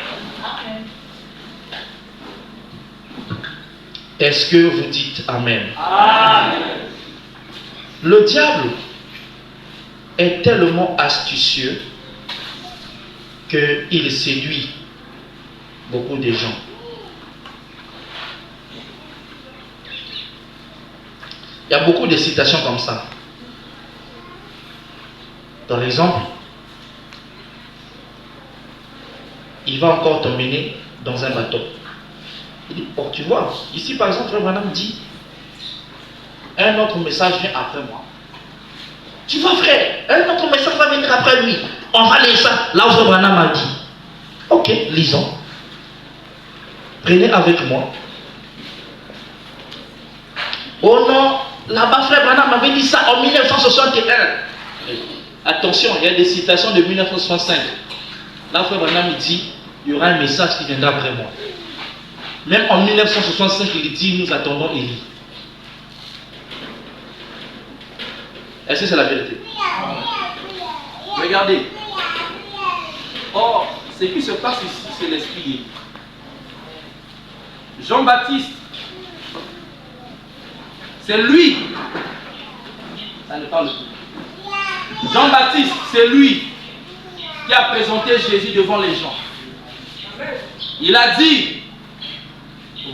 Est-ce que vous dites Amen? Amen. Le diable est tellement astucieux qu'il séduit beaucoup de gens. Il y a beaucoup de citations comme ça. Dans l'exemple, il va encore t'emmener dans un bateau. Il dit, oh, tu vois, ici par exemple, Frère Branham dit, un autre message vient après moi. Tu vois frère, un autre message va venir après lui. On va lire ça, là où Frère Branham a dit. Ok, lisons. Prenez avec moi. Oh non, là-bas Frère Branham avait dit ça en 1961. Attention, il y a des citations de 1965. Là Frère Branham dit, il y aura un message qui viendra après moi. Même en 1965, il dit, nous attendons Élie. Est-ce que c'est la vérité? Regardez. Or, ce qui se passe ici, c'est l'esprit. Jean-Baptiste, c'est lui. Ça ne parle plus. Jean-Baptiste, c'est lui qui a présenté Jésus devant les gens. Il a dit,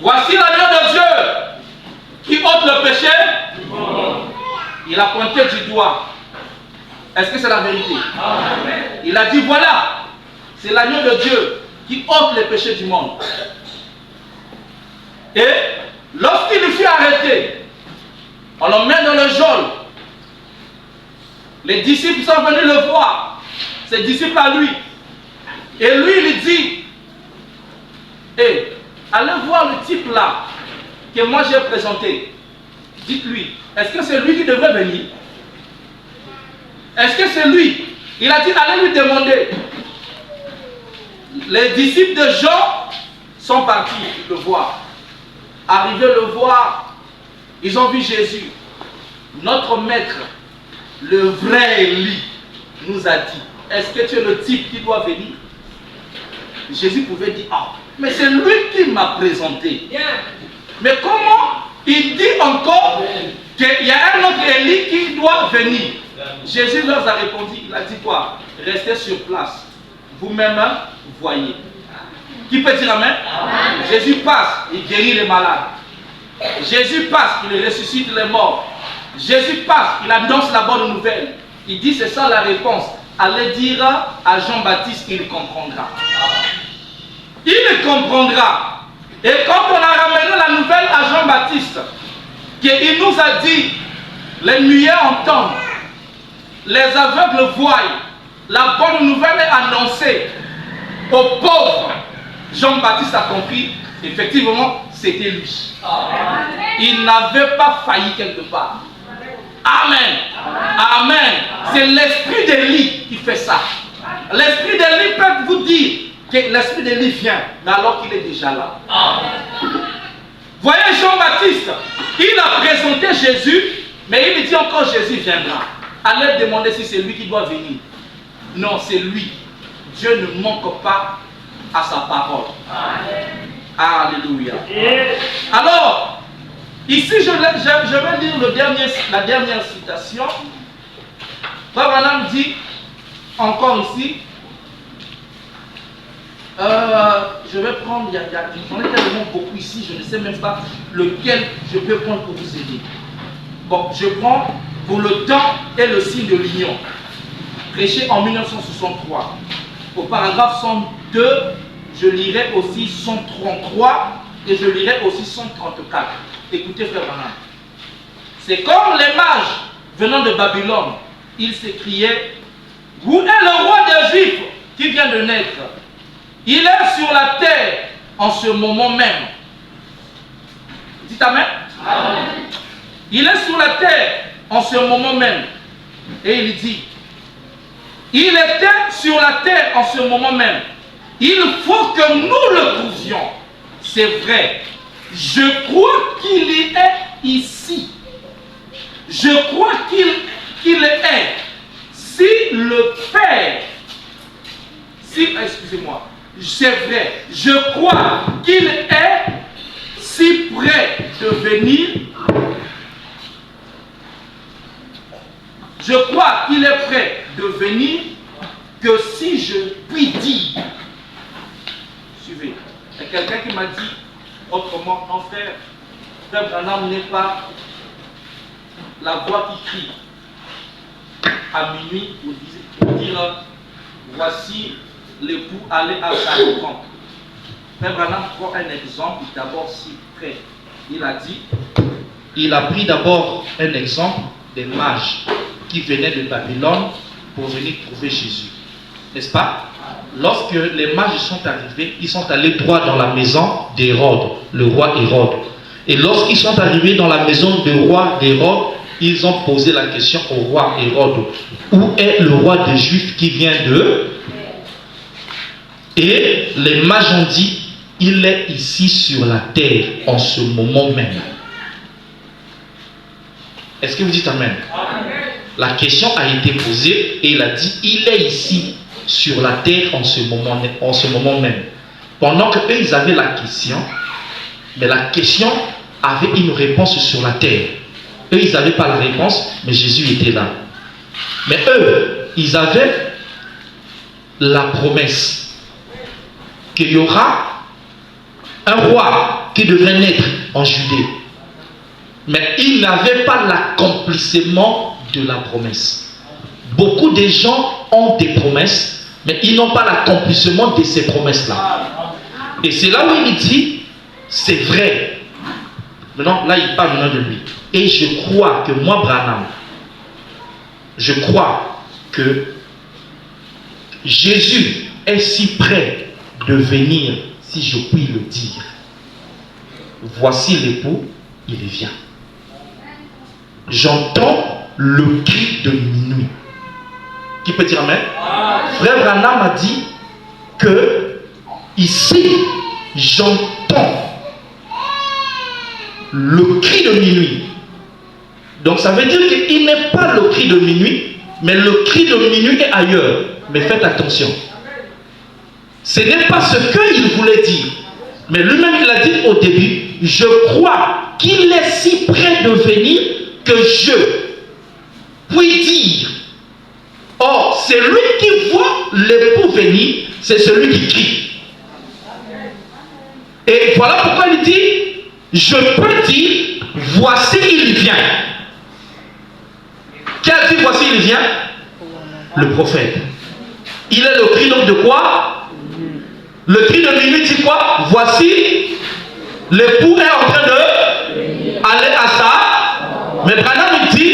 voici l'agneau de Dieu qui ôte le péché. Il a pointé du doigt. Est-ce que c'est la vérité? Amen. Il a dit, voilà, c'est l'agneau de Dieu qui ôte les péchés du monde. Et lorsqu'il fut arrêté, on le met dans le geôle. Les disciples sont venus le voir, ses disciples à lui. Et lui, il dit, allez voir le type là que moi j'ai présenté. Dites-lui, est-ce que c'est lui qui devrait venir? Est-ce que c'est lui? Il a dit, allez lui demander. Les disciples de Jean sont partis le voir. Arrivés le voir, ils ont vu Jésus. Notre maître, le vrai Élie, nous a dit, est-ce que tu es le type qui doit venir? Jésus pouvait dire, ah, mais c'est lui qui m'a présenté. Mais comment il dit encore qu'il y a un autre Élie qui doit venir? Jésus leur a répondu, il a dit quoi? Restez sur place. Vous-même, voyez. Qui peut dire Amen? Amen. Jésus passe, il guérit les malades. Jésus passe, il ressuscite les morts. Jésus passe, il annonce la bonne nouvelle. Il dit, c'est ça la réponse. Allez dire à Jean-Baptiste, il comprendra. Il comprendra. Et quand on a ramené la nouvelle à Jean-Baptiste, qu'il nous a dit, les muets entendent, les aveugles voient, la bonne nouvelle est annoncée aux pauvres. Jean-Baptiste a compris, effectivement, c'était lui. Il n'avait pas failli quelque part. Amen. Amen. C'est l'esprit d'Élie qui fait ça. L'esprit d'Élie peut vous dire que l'esprit d'Élie vient, mais alors qu'il est déjà là. Voyez Jean-Baptiste, il a présenté Jésus, mais il dit encore Jésus viendra. Allez demander si c'est lui qui doit venir. Non, c'est lui. Dieu ne manque pas à sa parole. Alléluia. Alors, ici je vais lire la dernière citation. Frère Branham dit, encore ici, je vais prendre, j'en ai tellement beaucoup ici, je ne sais même pas lequel je peux prendre pour vous aider. Bon, je prends pour le temps et le signe de l'union, prêché en 1963. Au paragraphe 102, je lirai aussi 133 et je lirai aussi 134. Écoutez, frère Branham. C'est comme les mages venant de Babylone, ils s'écriaient, où est le roi des Juifs qui vient de naître? Il est sur la terre en ce moment même. Dites Amen. Amen. Il est sur la terre en ce moment même. Et il dit, il était sur la terre en ce moment même. Il faut que nous le trouvions. C'est vrai. Je crois qu'il y est ici. Je crois qu'il est. Si le Père, excusez-moi, c'est vrai, je crois qu'il est si près de venir. Je crois qu'il est prêt de venir que si je puis dire. Suivez. Il y a quelqu'un qui m'a dit autrement, non frère, Frère Branham n'est pas la voix qui crie à minuit pour dire voici l'époux allez à sa rencontre. Frère Branham prend un exemple d'abord si près. Il a pris d'abord un exemple des mages qui venaient de Babylone pour venir trouver Jésus. N'est-ce pas? Lorsque les mages sont arrivés, ils sont allés droit dans la maison d'Hérode, le roi Hérode. Et lorsqu'ils sont arrivés dans la maison du roi d'Hérode, ils ont posé la question au roi Hérode. Où est le roi des Juifs qui vient d'eux? Et les mages ont dit, il est ici sur la terre en ce moment même. Est-ce que vous dites Amen? La question a été posée et il a dit, il est ici sur la terre en ce moment même. Pendant qu'eux, ils avaient la question, mais la question avait une réponse sur la terre. Eux, ils n'avaient pas la réponse, mais Jésus était là. Mais eux, ils avaient la promesse qu'il y aura un roi qui devrait naître en Judée. Mais ils n'avaient pas l'accomplissement de la promesse. Beaucoup de gens ont des promesses, mais ils n'ont pas l'accomplissement de ces promesses-là. Et c'est là où il dit, c'est vrai. Maintenant, là, il parle maintenant de lui. Et je crois que moi, Branham, je crois que Jésus est si près de venir, si je puis le dire. Voici l'époux, il vient. J'entends le cri de minuit. Qui peut dire Amen? Frère Branham a dit que ici, j'entends le cri de minuit. Donc ça veut dire qu'il n'est pas le cri de minuit, mais le cri de minuit est ailleurs. Mais faites attention. Ce n'est pas ce qu'il voulait dire. Mais lui-même, il a dit au début, je crois qu'il est si près de venir que je puis dire. Or, c'est lui qui voit l'époux venir, c'est celui qui crie. Et voilà pourquoi il dit, je peux dire, voici il vient. Qui a dit voici il vient? Le prophète. Il est le cri donc de quoi? Le cri de minuit dit quoi? Voici l'époux est en train de aller à ça. Mais Branham il dit,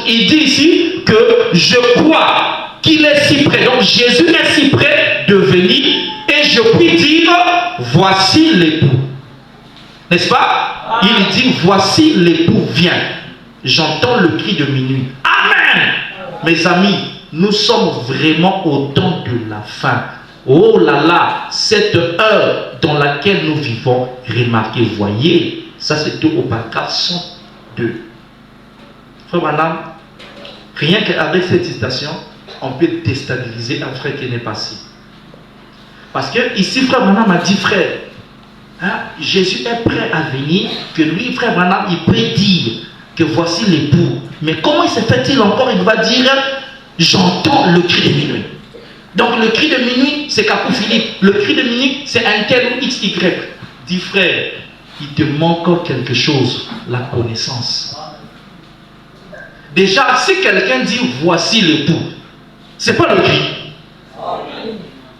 il dit ici que je crois qu'il est si près. Donc Jésus est si près de venir et je puis dire, voici l'époux. N'est-ce pas? Il dit, voici l'époux vient. J'entends le cri de minuit. Amen. Mes amis, nous sommes vraiment au temps de la fin. Oh là là, cette heure dans laquelle nous vivons, remarquez, voyez, ça c'est 2 au paragraphe 102. Frère Branham, rien qu'avec cette citation, on peut déstabiliser un frère qui n'est pas ici. Parce que ici, frère Branham a dit, frère, hein, Jésus est prêt à venir, que lui, frère Branham, il peut dire que voici l'époux. Mais comment il se fait-il encore? Il va dire, j'entends le cri de minuit. Donc le cri de minuit, c'est Capou Philippe. Le cri de minuit, c'est un tel ou XY. Dis frère, il te manque quelque chose, la connaissance. Déjà, si quelqu'un dit voici l'époux, c'est pas le cri.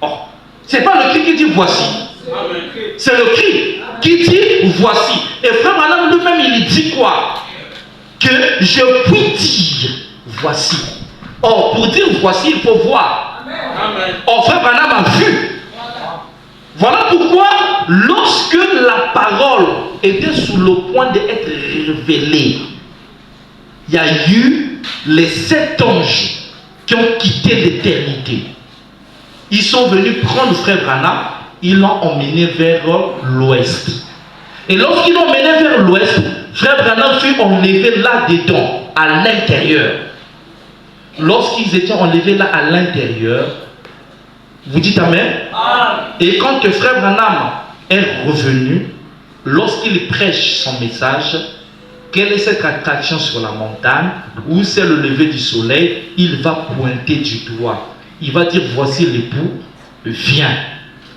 Oh, c'est pas le cri qui dit voici. C'est le cri qui dit voici. Et frère Branham lui-même, il dit quoi? Que je puis dire voici. Or, pour dire voici, il faut voir. Or, frère Branham a vu. Voilà pourquoi, lorsque la parole était sous le point d'être révélée, il y a eu les 7 anges qui ont quitté l'éternité. Ils sont venus prendre frère Branham, ils l'ont emmené vers l'ouest. Et lorsqu'ils l'ont emmené vers l'ouest, frère Branham fut enlevé là-dedans, à l'intérieur. Lorsqu'ils étaient enlevés là à l'intérieur, vous dites Amen? Et quand le frère Branham est revenu, lorsqu'il prêche son message, quelle est cette attraction sur la montagne, où c'est le lever du soleil, il va pointer du doigt. Il va dire, voici l'époux, viens,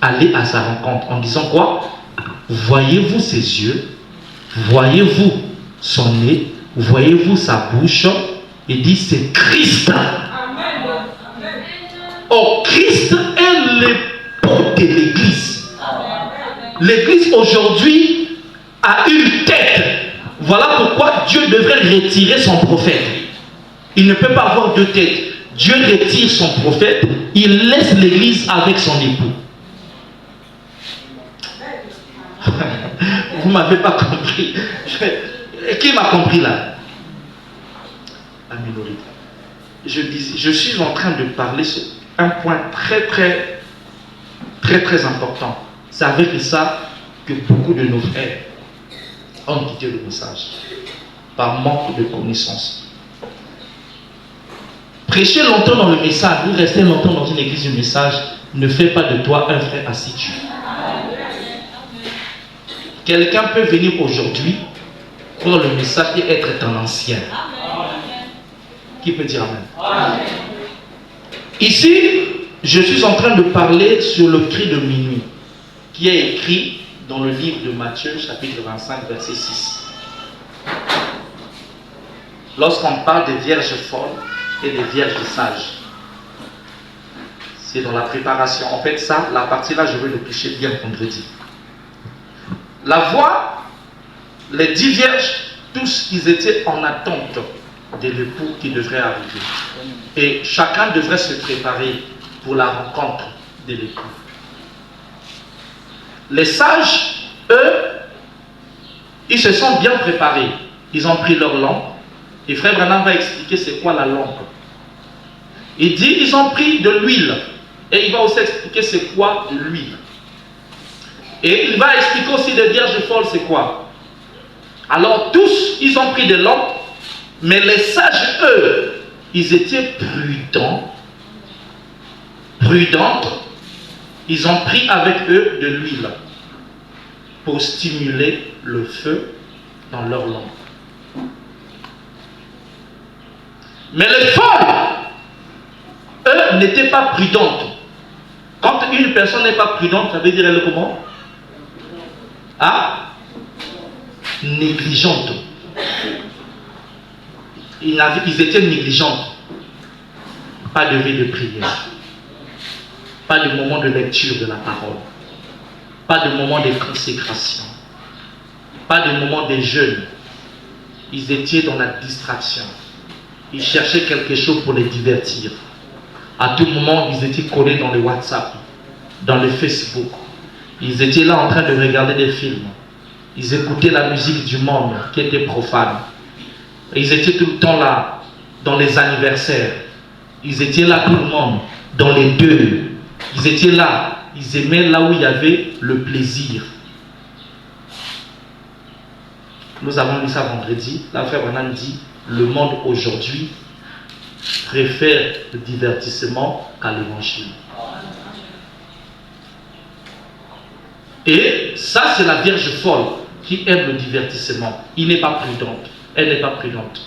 allez à sa rencontre. En disant quoi? Voyez-vous ses yeux? Voyez-vous son nez? Voyez-vous sa bouche? Il dit, c'est Christ. Or, Christ est l'époux de l'Église. L'Église aujourd'hui a une tête. Voilà pourquoi Dieu devrait retirer son prophète. Il ne peut pas avoir deux têtes. Dieu retire son prophète, il laisse l'Église avec son époux. Vous ne m'avez pas compris. Qui m'a compris là? La minorité. Je suis en train de parler sur un point très important. C'est avec ça que beaucoup de nos frères ont quitté le message par manque de connaissance. Prêcher longtemps dans le message, ou rester longtemps dans une église du message, ne fait pas de toi un frère assidu. Quelqu'un peut venir aujourd'hui pour le message et être un ancien. Qui peut dire amen? Ici, je suis en train de parler sur le cri de minuit, qui est écrit dans le livre de Matthieu, chapitre 25, verset 6. Lorsqu'on parle des vierges folles et des vierges sages, c'est dans la préparation. En fait, ça, la partie là, je vais le prêcher bien vendredi. La voix, les 10 vierges, tous, ils étaient en attente de l'époux qui devrait arriver. Et chacun devrait se préparer pour la rencontre de l'époux. Les sages, eux, ils se sont bien préparés. Ils ont pris leur lampe. Et Frère Branham va expliquer c'est quoi la lampe. Il dit, ils ont pris de l'huile. Et il va aussi expliquer c'est quoi de l'huile. Et il va expliquer aussi des vierges folles c'est quoi. Alors tous, ils ont pris des lampes. Mais les sages, eux, ils étaient prudentes. Ils ont pris avec eux de l'huile pour stimuler le feu dans leur lampe. Mais les folles, eux, n'étaient pas prudentes. Quand une personne n'est pas prudente, ça veut dire elle est comment? Ah? Négligente. Ils étaient négligentes. Pas de vie de prière. Pas de moment de lecture de la parole. Pas de moment de consécration. Pas de moment de jeûne. Ils étaient dans la distraction. Ils cherchaient quelque chose pour les divertir. À tout moment, ils étaient collés dans le WhatsApp, dans le Facebook. Ils étaient là en train de regarder des films. Ils écoutaient la musique du monde qui était profane. Ils étaient tout le temps là, dans les anniversaires. Ils étaient là tout le monde, dans les deuils. Ils étaient là, ils aimaient là où il y avait le plaisir. Nous avons lu ça vendredi. La frère Branham dit, le monde aujourd'hui préfère le divertissement qu'à l'évangile. Et ça, c'est la vierge folle qui aime le divertissement. Il n'est pas prudente. Elle n'est pas prudente.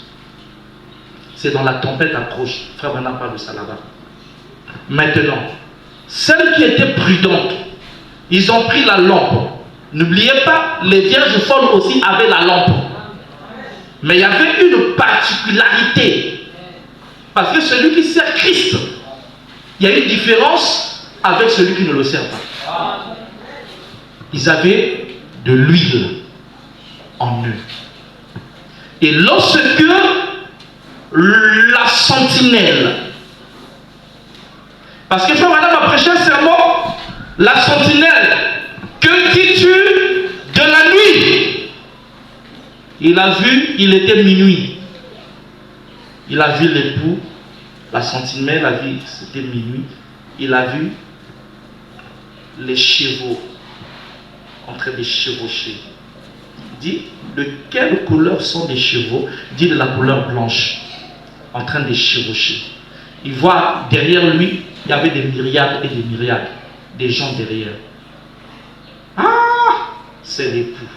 C'est dans la tempête approche. Frère Branham parle de ça là-bas. Maintenant, celles qui étaient prudentes, ils ont pris la lampe. N'oubliez pas, les vierges folles aussi avaient la lampe. Mais il y avait une particularité. Parce que celui qui sert Christ, il y a une différence avec celui qui ne le sert pas. Ils avaient de l'huile en eux. Et lorsque la sentinelle, parce que Frère Madame a prêché un sermon, la sentinelle, que dis-tu de la nuit? Il a vu, il était minuit. Il a vu l'époux, la sentinelle a vu, c'était minuit. Il a vu les chevaux en train de chevaucher. Il dit, de quelle couleur sont les chevaux? Il dit de la couleur blanche, en train de chevaucher. Il voit derrière lui, il y avait des myriades et des myriades, des gens derrière. Ah, c'est l'époux.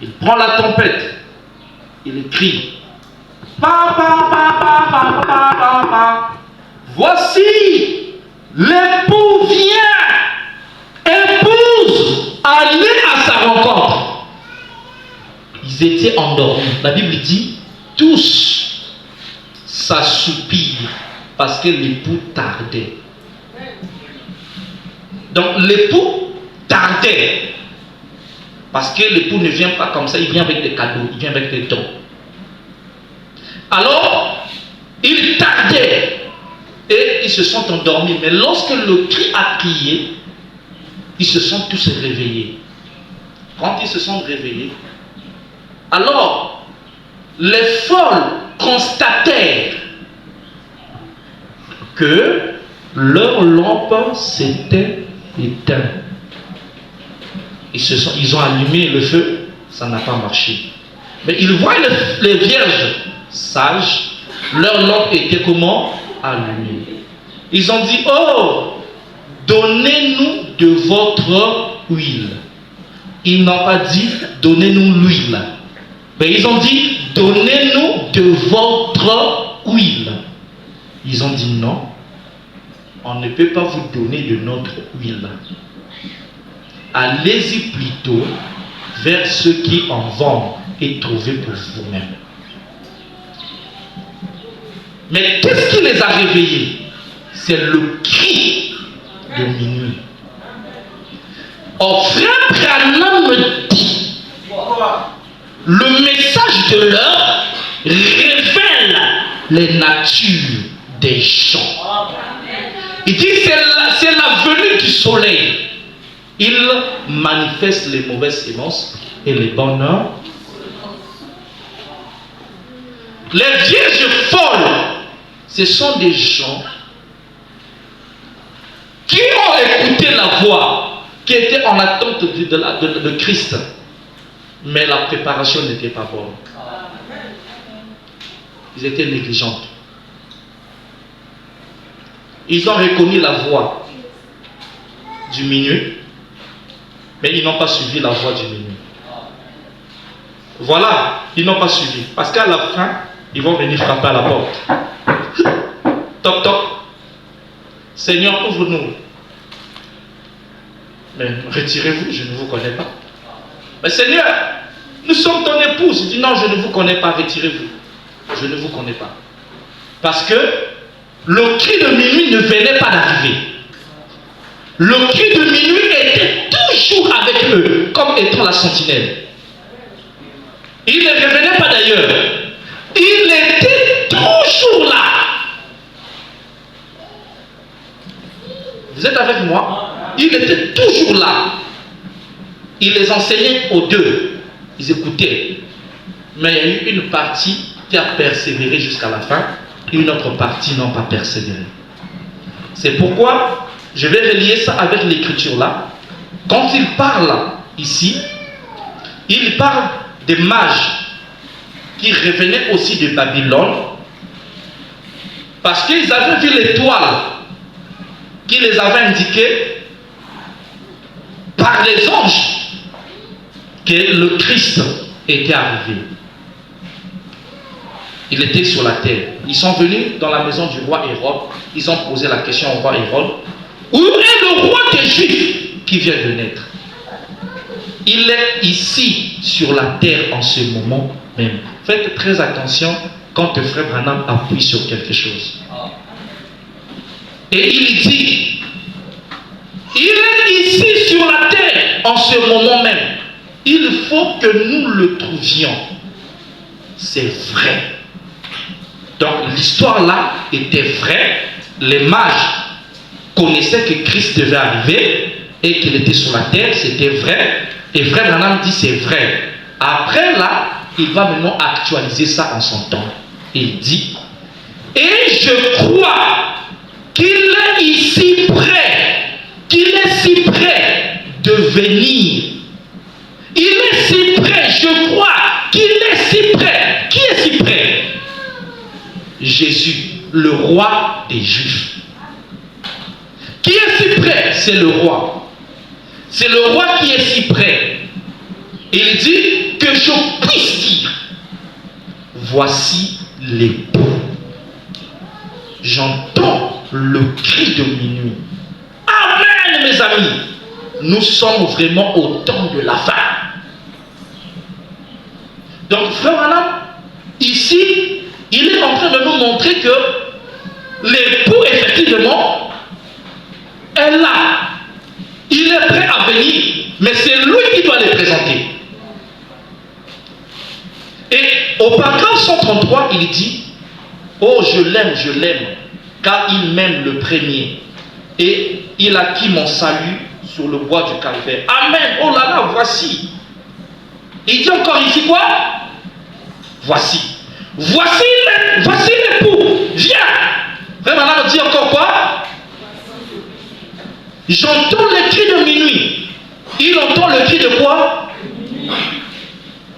Il prend la tempête. Il écrit. Pa. Voici, l'époux vient. Épouse, allez à sa rencontre. Ils étaient endormis. La Bible dit, tous s'assoupirent parce que l'époux tardait. Donc l'époux tardait. Parce que l'époux ne vient pas comme ça, il vient avec des cadeaux, il vient avec des dons. Alors, il tardait et ils se sont endormis. Mais lorsque le cri a crié, ils se sont tous réveillés. Quand ils se sont réveillés, alors les folles constatèrent que leur lampe s'était éteinte. Ils ont allumé le feu, ça n'a pas marché. Mais ils voient les vierges sages, leur lampe était comment? Allumée. Ils ont dit, oh, donnez-nous de votre huile. Ils n'ont pas dit, donnez-nous l'huile. Mais ils ont dit, donnez-nous de votre huile. Ils ont dit, non, on ne peut pas vous donner de notre huile. Allez-y plutôt vers ceux qui en vendent et trouvez pour vous-même. Mais qu'est-ce qui les a réveillés? C'est le cri de minuit. Oh, frère Branham me dit, le message de l'heure révèle les natures des gens. Il dit c'est la venue du soleil. Il manifeste les mauvaises semences et les bonnes. Les vierges folles, ce sont des gens qui ont écouté la voix, qui étaient en attente de Christ. Mais la préparation n'était pas bonne. Ils étaient négligents. Ils ont reconnu la voix du minuit, mais ils n'ont pas suivi la voix du minuit. Voilà, ils n'ont pas suivi. Parce qu'à la fin, ils vont venir frapper à la porte. Toc toc. Seigneur, ouvre-nous. Mais retirez-vous, je ne vous connais pas. Mais Seigneur, nous sommes ton épouse. Il dit non, je ne vous connais pas, retirez-vous. Je ne vous connais pas. Parce que le cri de minuit ne venait pas d'arriver. Le cri de minuit était toujours avec eux, comme étant la sentinelle. Il ne revenait pas d'ailleurs. Il était toujours là. Vous êtes avec moi? Il était toujours là. Il les enseignait aux deux. Ils écoutaient. Mais il y a eu une partie qui a persévéré jusqu'à la fin. Et une autre partie n'a pas persévéré. C'est pourquoi je vais relier ça avec l'écriture là. Quand il parle ici, il parle des mages qui revenaient aussi de Babylone. Parce qu'ils avaient vu l'étoile qui les avait indiqué par les anges que le Christ était arrivé. Il était sur la terre. Ils sont venus dans la maison du roi Hérode. Ils ont posé la question au roi Hérode. Où est le roi des Juifs qui vient de naître? Il est ici sur la terre en ce moment même. Faites très attention quand le frère Branham appuie sur quelque chose. Et il dit, il est ici sur la terre en ce moment même. Il faut que nous le trouvions. C'est vrai. Donc l'histoire là était vraie. Les mages connaissaient que Christ devait arriver et qu'il était sur la terre. C'était vrai. Et frère Branham dit c'est vrai. Après là, il va maintenant actualiser ça en son temps. Il dit, et je crois qu'il est ici prêt, qu'il est si prêt de venir. Il est si prêt, je crois qu'il est si prêt. Qui est si prêt? Jésus, le roi des Juifs. Qui est si prêt? C'est le roi. C'est le roi qui est si prêt. Il dit, que je puisse dire, voici l'époux. J'entends le cri de minuit. Amen, mes amis. Nous sommes vraiment au temps de la fin. Donc, frère Branham, ici, il est en train de nous montrer que l'époux, effectivement, est là. Il est prêt à venir, mais c'est lui qui doit les présenter. Et au paragraphe 133, il dit, oh, je l'aime, car il m'aime le premier. Et il a acquis mon salut sur le bois du calvaire. Amen. Oh là là, voici. Il dit encore ici quoi? Voici. Voici l'époux. Viens. Frère Branham dit encore quoi? J'entends le cri de minuit. Il entend le cri de quoi?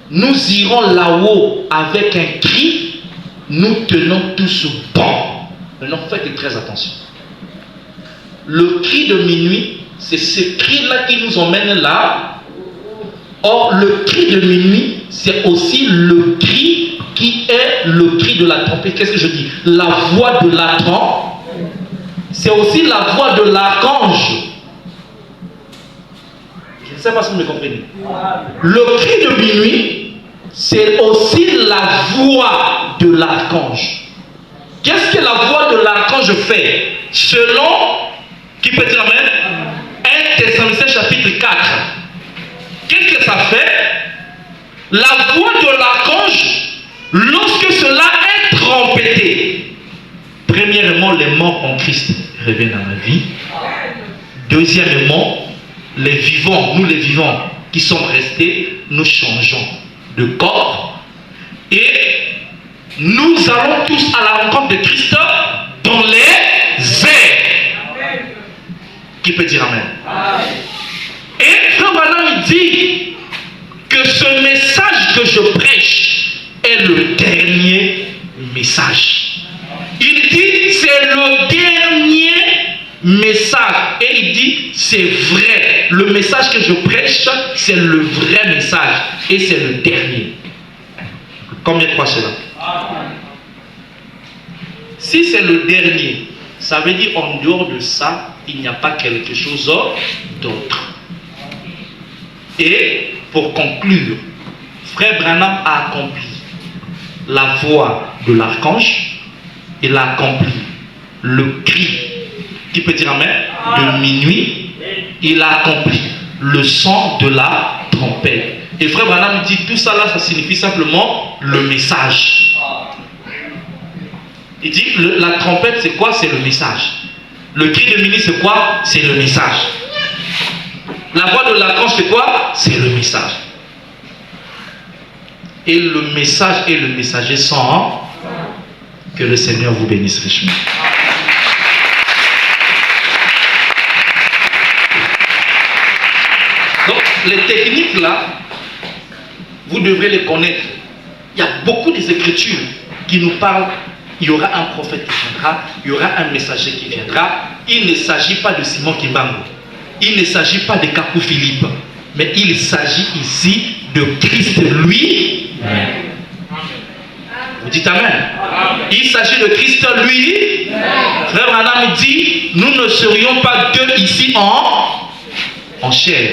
Nous irons là-haut avec un cri. Nous tenons tous bon. Maintenant, faites très attention. Le cri de minuit, c'est ce cri-là qui nous emmène là. Or, le cri de minuit, c'est aussi le cri qui est le cri de la trompette. Qu'est-ce que je dis? La voix de la trompette. C'est aussi la voix de l'archange. Je ne sais pas si vous me comprenez. Le cri de minuit, c'est aussi la voix de l'archange. Qu'est-ce que la voix de l'archange fait? Selon, qui peut dire amen? 1 Thessaloniciens chapitre 4. Qu'est-ce que ça fait? La voix de l'archange, lorsque cela est trompetté, premièrement, les morts en Christ reviennent à la vie. Deuxièmement, les vivants, nous les vivants qui sommes restés, nous changeons de corps. Et nous allons tous à la rencontre de Christ dans les airs. Qui peut dire amen? Et Frère Branham dit que ce message que je prêche est le dernier message. Il dit c'est le dernier message. Et il dit c'est vrai. Le message que je prêche, c'est le vrai message. Et c'est le dernier. Combien croient cela? Si c'est le dernier, ça veut dire en dehors de ça, il n'y a pas quelque chose d'autre. Et pour conclure, Frère Branham a accompli la voix de l'archange, il a accompli le cri, qui peut dire amen, de minuit, il a accompli le son de la trompette. Et Frère Branham dit tout ça là, ça signifie simplement le message. Il dit la trompette c'est quoi? C'est le message. Le cri de minuit c'est quoi? C'est le message. La voix de l'archange c'est quoi? C'est le message. Et le message et le messager sont. Que le Seigneur vous bénisse richement. Donc les techniques là, vous devrez les connaître. Il y a beaucoup des écritures qui nous parlent. Il y aura un prophète qui viendra, il y aura un messager qui viendra. Il ne s'agit pas de Simon Kimbango. Il ne s'agit pas de Kakou Philippe. Mais il s'agit ici de Christ lui. Amen. Vous dites amen. Il s'agit de Christ lui. Frère Branham dit, nous ne serions pas deux ici en chair.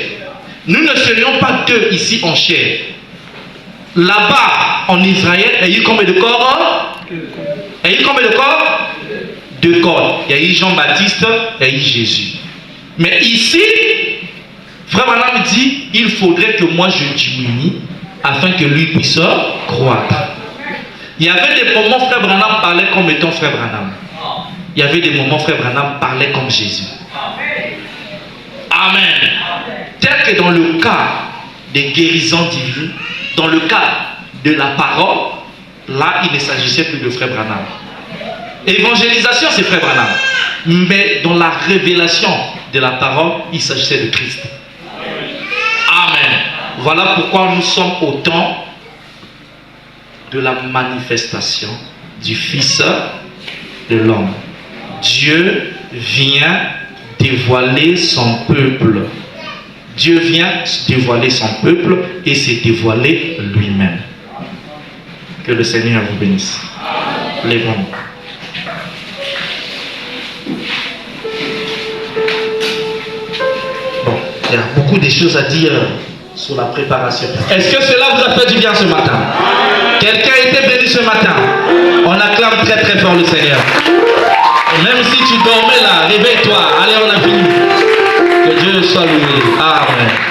Nous ne serions pas deux ici en chair. Là-bas, en Israël, il y a eu combien de corps? Il y a eu combien de corps? Deux corps. Il y a eu Jean-Baptiste, il y a eu Jésus. Mais ici, Frère Branham dit, il faudrait que moi je diminue afin que lui puisse croître. Il y avait des moments Frère Branham parlait comme étant Frère Branham. Il y avait des moments Frère Branham parlait comme Jésus. Amen. Tel que dans le cas des guérisons divines, dans le cas de la parole, là il ne s'agissait plus de Frère Branham. Évangélisation c'est Frère Branham. Mais dans la révélation de la parole, il s'agissait de Christ. Amen. Voilà pourquoi nous sommes au temps de la manifestation du Fils de l'homme. Dieu vient dévoiler son peuple. Dieu vient dévoiler son peuple et s'est dévoilé lui-même. Que le Seigneur vous bénisse. Lèvons-nous. Bon, il y a beaucoup de choses à dire sur la préparation. Est-ce que cela vous a fait du bien ce matin? Quelqu'un a été béni ce matin? On acclame très très fort le Seigneur. Et même si tu dormais là, réveille-toi. Allez, on a fini. Que Dieu soit loué. Amen.